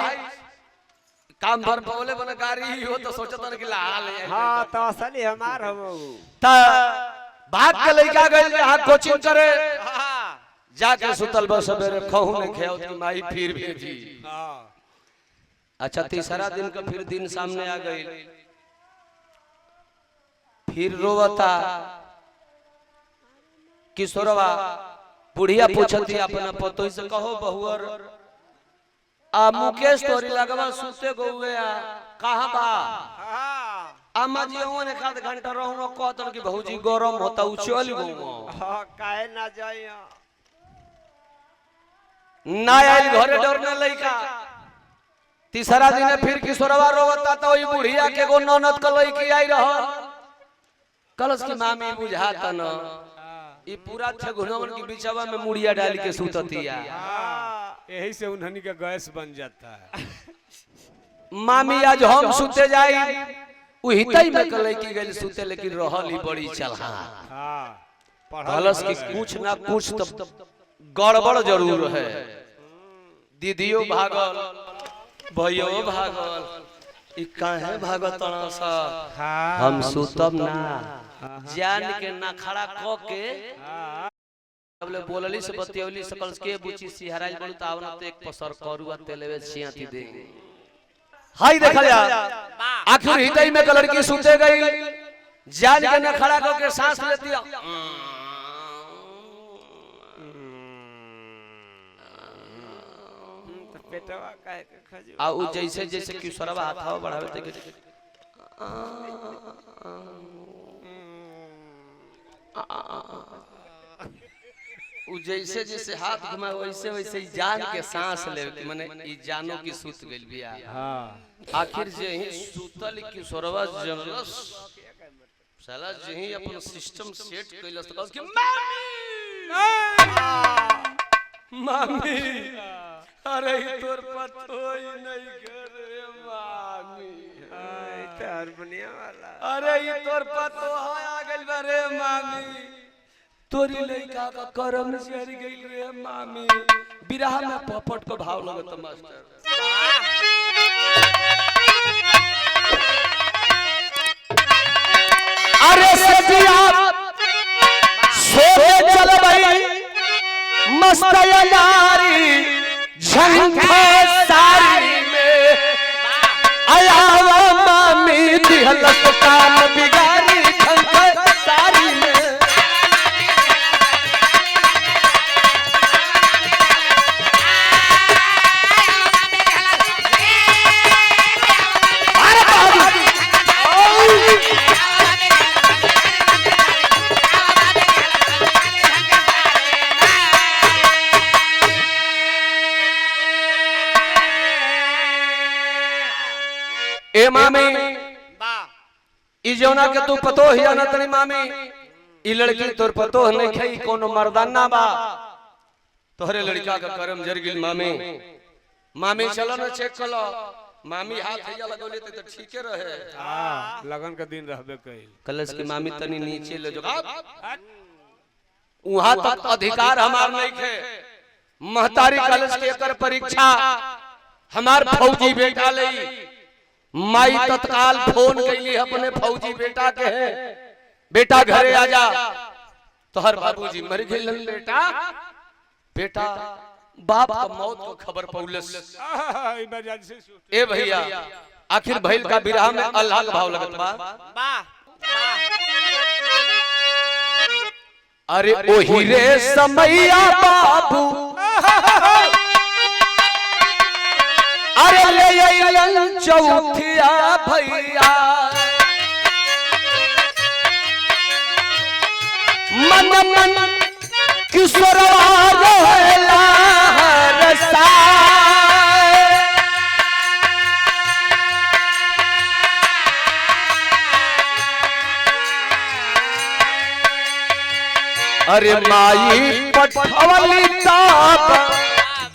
काम भर बोले बने गाड़ी हो तो सोचत न कि ला ले हां तो असली हमार हम त बाप के लइका गइल जहां कोचिंग करे हां जाके सुतल बस सवेरे खहू ने खेओ कि माई फिर भेजी हां अच्छा तीसरा दिन का फिर दिन सामने आ गई फिर रोवता किशोरवा बुढ़िया पूछती अपना पतोई से कहो बहुअर आ मुकेश तोरी लगवा सुते गौया कहां बा हां अम्मा जी ओने आध घंटा रहूं कहतन कि भौजी गरम होता उ चल गो हां काहे ना जाइयो ना आइल घरे डरने लइका तीसरा दिन फिर किशोरवा रोवता तो ई बुढ़िया के गो ननद क लइकी आई रह कलस की मामी बुझाता न ई पूरा छगुनवन के बिचवा में मुड़िया डाल के सुततिया यही से उन्हनी का गैस बन जाता है मामी आज हम सुते जाई उ हितई में क लइकी गेल सुते लेकिन रहल ही बड़ी चलहा हां कलस की कुछ ना कुछ तो गड़बड़ जरूर है दीदियो भागल भैयो भागल ई काहे भागतन सा हम सुतब ना जान के ना खड़ा क के बोले बोलली से बतियौली सकल के बुची सिहराइल बोलू त आवना तो एक पसर करुआ तेलवे छियाती दे हाय देखल जा आखिर हितई में लड़की सुते गई जान के ना खड़ा क के सांस लेती पेटवा काहे के खजू आ उ जैसे जैसे किशोरवा हाथवा बढ़ावे त उ जैसे जैसे हाथ घुमा वैसे वैसे जान के सांस ले माने ई जानो की सुत गइल बिया हां आखिर जे ही सुतल किशोरवा जनलस साला जे ही अपन सिस्टम सेट कइलस त कि मामी अरे तोर पतोई नहीं करे मामी आई तो हारमोनियम वाला अरे ये तोर पतो आ गइल बा रे मामी तोरी लइका का करम जर गइल रे मामी बिरहा में पपट को भाव लगत मास्टर अरे सजिया सोए चल भाई मस्त यारी झंखा सारी में आया मामी दिहलत काम बिगारी झंखा सारी में ए मामी ई जौना के तू पतो हिया न तनी मामी ई लड़की तोर पतो नहीं खई कोनो मर्दाना बा तोहरे लड़का का करम जर गिल मामी मामी चलो ना चेक कलो मामी हाथ हैया लगोले तो ठीके रहे हाँ लगन का दिन रहबे कइल कलश की मामी तनी नीचे ले जो वहां तक अधिकार हमार नहीं थे महतारी कलश के कर परीक्षा हमार फौजी बेटा ले माई तत्काल फोन कैली अपने फौजी बेटा के है बेटा घरे आजा तोहर बाबूजी मर गए बेटा बेटा बाप का मौत को खबर पौलस इमरजेंसी ए भैया आखिर भइल का बिरहा में अल्लाह का भाव लगत बा वाह अरे ओही रे समैया बाबू अरे ले अइलन चौथिया भैया मन मन किशोरवा रहेला रसा अरे माई पठवली ताप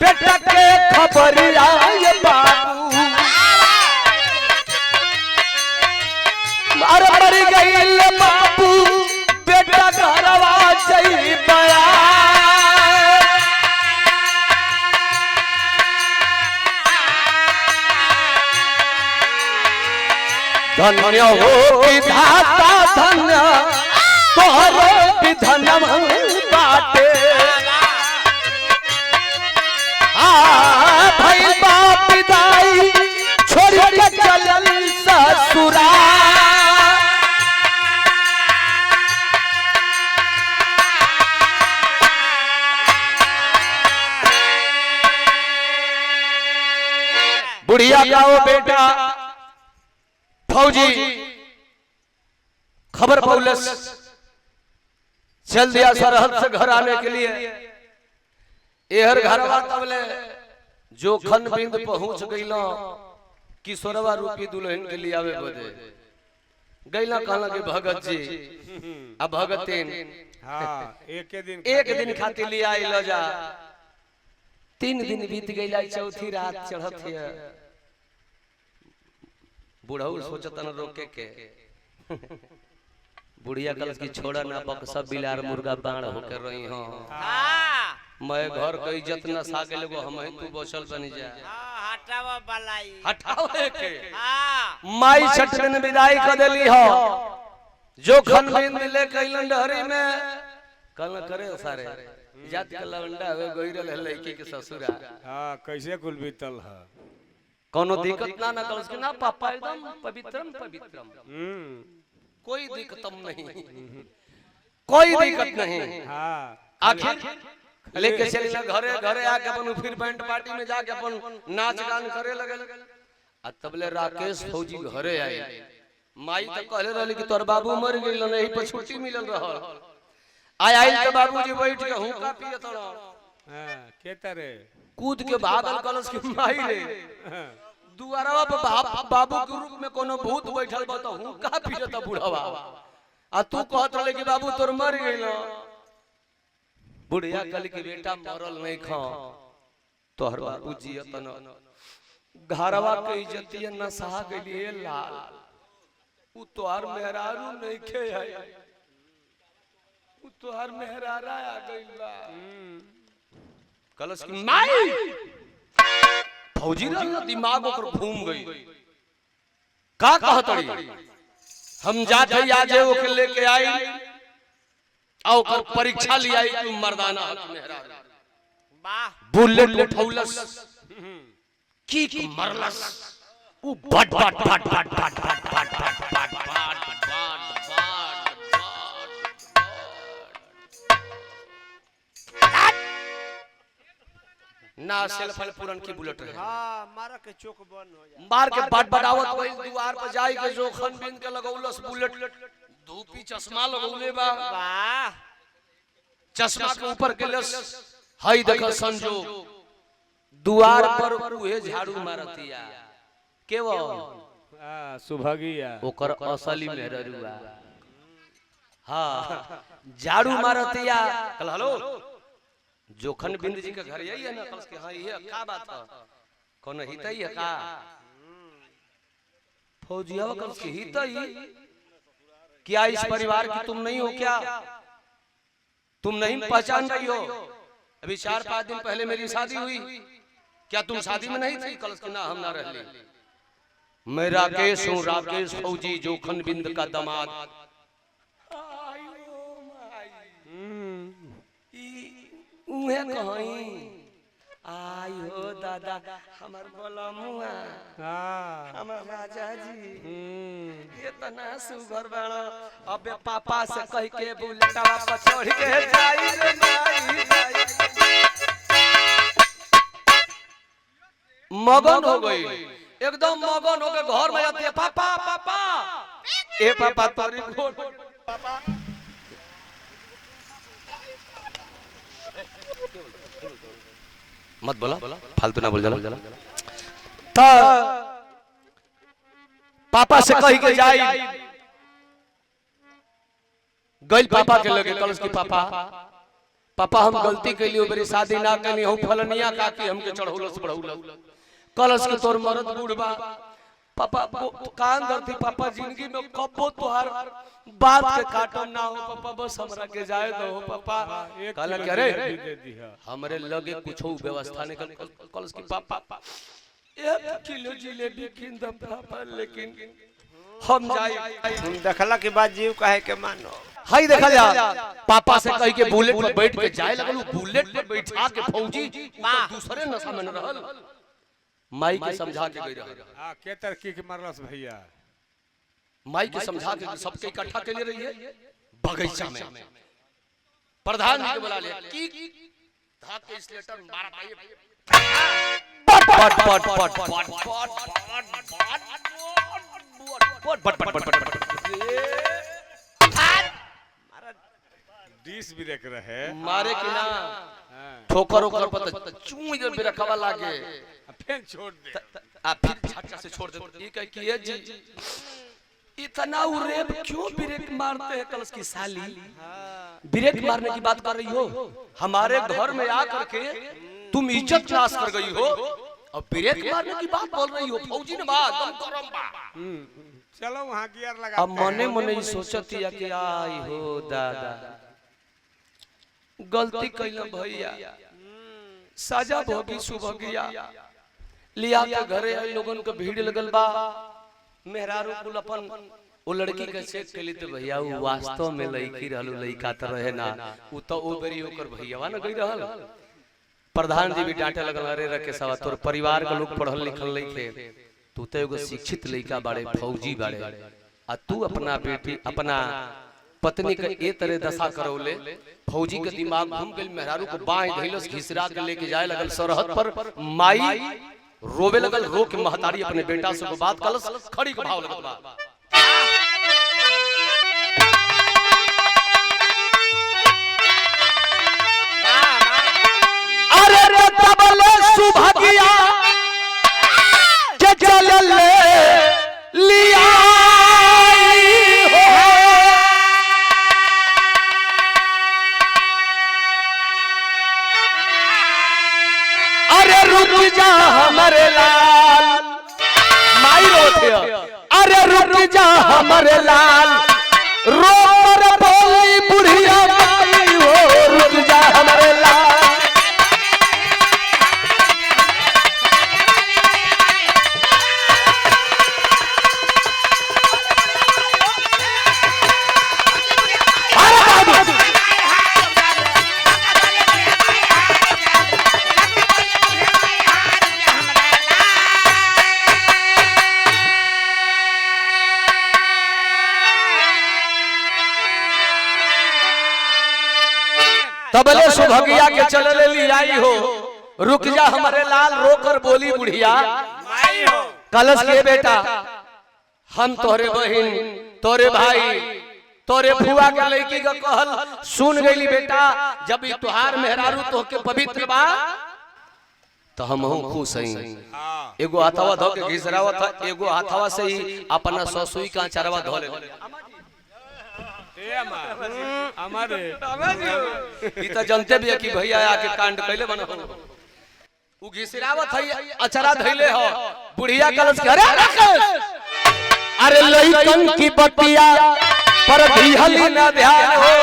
बेटा के खबर आए बाबू अरे मर गई बाबू बेटा घरवा जई बया धन्य हो विधाता धन्य तोहरो विधनम बाटे भाई बाप दाई छोड़ के चलल ससुरा बुढ़िया का वो बेटा फौजी खबर पौलस चल दिया सरहद से घर आने के लिए एहर घरवा तबले जो खन बिंद पहुंच गईला किशोरवा रूपी दुल्हन के लिए आवे बदे गईला कहला के भगत जी अब भगतीन हाँ एक दिन खातिर लिए आई लो जा 3 दिन बीत गईला चौथी रात चढ़त है बुढ़ऊ सोचतन रोके के बुढ़िया कलश की छोड़ा ना बक सब बिलार मुर्गा बाण होकर रही हो मैं घर के इज्जत न सागे लगो हम तू बसल बनी जा हटावा बलाई हटावे के माई छठ दिन विदाई कर देली हो जो खन बिंद ले कैलन डहरी में कल करे सारे जात के लवंडा वे गइरल है लड़की के ससुरा हां कैसे कुल बीतल है कोनो दिक्कत ना कलश के ना पापा एकदम पवित्रम कोई दिक्कतम नहीं कोई दिक्कत नहीं हाँ आखिर लेके चलिए घरे घरे आके अपन फिर बैंड पार्टी में जाके अपन नाच गान करे लगे आ तबले राकेश फौजी घरे आई माई तो कहले रहली कि तोर बाबू मर गेल नहीं पर छुट्टी मिलल रहल आई तो बाबूजी बैठ के हुक्का पियत रह हां के तरे कूद के भागल कलश की माई रे दुआरवा पे बाबू के रूप में कोनो भूत बैठल बा तो हुक्का पियत बुढ़वा आ तू कहत रहे कि बाबू तोर मर गेल बुढ़िया कल के बेटा मरल नहीं खा तोहर बाबू जियत न घरवा के इज्जतिया न सहा गइलिए लाल उ तोहर मेहरारू नहीं खे आई उ तोहर मेहरारा आ गइला कलश की माई फौजी रा दिमाग ओकर घूम गई का कहतड़ी हम जाते आजे ओके लेके आई आ ओकर परीक्षा ले आई तू मर्दाना मेहरारू वाह बुलेट उठौलस की मरलस उ बट बट बट बट बट बट बट बट बट ना सेल्फ पूरन की बुलेट रहे हां मारा के चोक बन हो जा मार के बट बटावत कोई द्वार पर जाई के जो खन बिन के लगौलस बुलेट धूपी चश्मा लगौले बा वाह चश्मा के ऊपर के लस हई देख संजोग द्वार पर उहे झाड़ू मारतिया केवल सुभगिया ओकर असली मेहरुआ हां झाड़ू मारतिया कल हेलो जोखन बिंद जी का घर यही है ना कलश के? हाँ ये क्या बात है, कौन हित ही है का फौजिया कलश के हित ही? क्या इस परिवार की तुम नहीं हो क्या? तुम नहीं पहचान रही हो? अभी 4-5 दिन पहले मेरी शादी हुई, क्या तुम शादी में नहीं थी? कलश के ना हम ना रह। मैं राकेश हूँ, राकेश फौजी जोखन बिंद का दामाद। उहे कहीं आई हो दादा हमार बोलमुआ हमार राजा जी ये तना सुगर बड़ा अबे पापा से कह के बुलेटवा पर चढ़ के जाई रे जाई मगन हो गई, एकदम मगन हो के घर में आती है पापा पापा ए पापा तोरी पापा मत बोला फालतू ना बोल जाला। पापा से कह के जाई गई पापा के लगे कलश की पापा पापा हम गलती के लिए मेरी शादी ना करनी हूं फलनिया का कि हमके चढ़ौलस बढ़ौलस कलश के तोर मरद बूढ़बा पापा कान धरती पापा जिंदगी में कबो तोहार बात के काटम ना हो पापा बस हमरा के जाए दो पापा। कहला के रे हमरे लगे कुछो व्यवस्था नहीं कर कलश की पापा 1 किलो जिलेबी किन द पापा लेकिन हम जाई तुम देखला के बाद जीव काहे के मानो हाई देखा जा पापा से कह के बुलेट पर बैठ के जाए लगल बुलेट पर बैठा के फौजी दूसरे नशा में रहल माई के समझा के गई रहल हां के तर की मारलस भैया माई के समझा के सबके इकट्ठा के ले रही है बगीचा में प्रधान जी को बुला लिया की धाक के स्लेटर मारा भाई पट पट पट पट पट पट पट पट डिश भी देख रहे मारे कि ना ठोकर ओकर पर चूई जब भी रखवा लागे फिर छोड़ दे आ फिर झटका से छोड़ दे। ये कह कि जी इतना रेप क्यों ब्रेक मारते हैं कलश की साली? ब्रेक मारने की बात कर रही हो? हमारे घर में आकर के तुम इज्जत नाश कर गई हो और ब्रेक मारने की बात बोल रही हो? फौजी ने बात दम करम बा चलो वहां गियर लगा। अब मने मने सोचती है कि आई हो दादा गलती कैला भैया सजा भोगी सुभगिया लिया के घरे लोगन के भीड़ लगल बा मेहरारू कुल अपन वो लड़की के चेक के लिए तो भैया वो वास्तव में लड़की रहलू लड़का तो रहे ना वो तो ओ बेरी होकर भैयावा न गई रहल। प्रधान जी भी डांटे लगल अरे रखे सवा तोर परिवार के लोग पढ़ल लिखल नहीं थे तू तो एगो शिक्षित लड़का बाड़े फौजी बाड़े आ तू अपना बेटी अपना पत्नी के ए तरह दशा करौले फौजी के दिमाग घूम गई मेहरारू को बाएं धइलस घिसरा के लेके जाए लगल सरहद पर माई रोवे लगल रो के महतारी अपने बेटा से बात कलस खड़ी के भाव लगल बा अरे रे तबले सुभगिया जे चलले लिया हमारे लाल माई रोते अरे रुक जा हमारे लाल रो मर बोली बुढ़िया माई हो रुक जा हमारे लाल। तबले सुभगिया के चलले ली आई हो रुक जा हमारे लाल रोकर बोली बुढ़िया कलश के बेटा हम तोरे बहन तोरे भाई तोरे फुआ के लड़की का कहल सुन गईली बेटा जब ई तुहार मेहरारू तोहके पवित्र बा तो हम खुश हई। एगो हाथवा धो के घिसरावत एगो हाथवा से ही अपना ससुई का चरवा धो ले हमारे ई तो जानते भी है कि भैया आके कांड कैले बनो उ घिसरावत है अचरा धैले हो बुढ़िया कलश के अरे अरे लइकन की बतिया पर दिहली ना ध्यान हो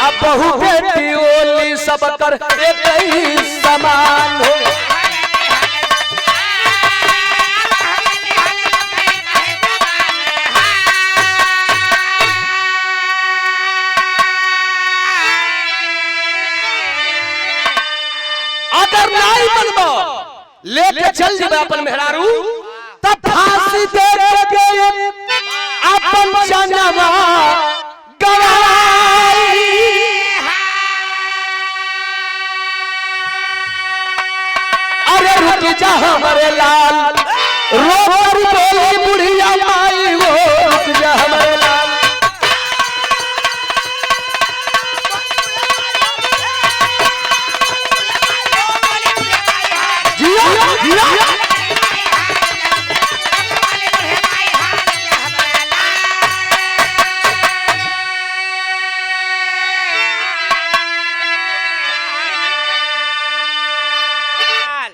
अब बहु बेटी ओली सब कर एक ही समान हो अगर नहीं बनबो लेके चल जीबे अपन मेहरारू तब फांसी दे के अपन जनवा गवाई अरे रुक जा हमारे लाल रो कर बोली बुढ़िया माई वो रुक जा हमारे लाल जिया जिया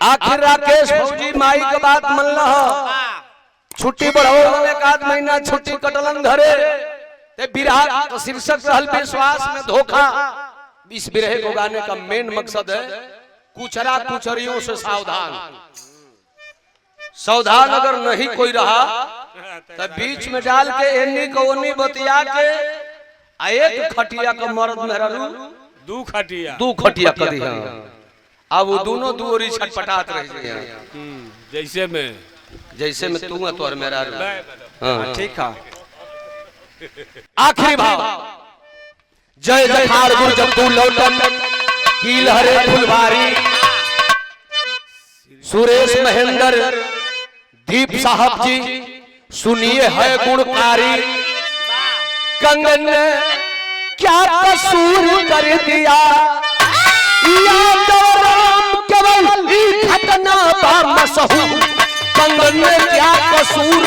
आखिर राकेश फौजी माई के बात मन लह छुट्टी बढ़ो एक आध महीना छुट्टी कटलन घरे ते बिरहा तो शीर्षक रहल विश्वास में धोखा। इस बिरहे को गाने का मेन मकसद है कुचरा कुचरियों से सावधान। सावधान अगर नहीं कोई रहा तो बीच में डाल के एनी को ओनी बतिया के एक खटिया का मर्द मेहरारू दू खटिया कर दिया। अब वो दोनों दूरी छटपटात रह गए जैसे में तू है तोर मेरा ठीक है। आखिरी भाव जय जयकार गुरु जब तू लौटन की लहरे फुलवारी सुरेश महेंद्र दीप साहब जी सुनिए है गुणकारी कंगन ने क्या कसूर कर दिया घटना बा मशहूर कंगन ने क्या कसूर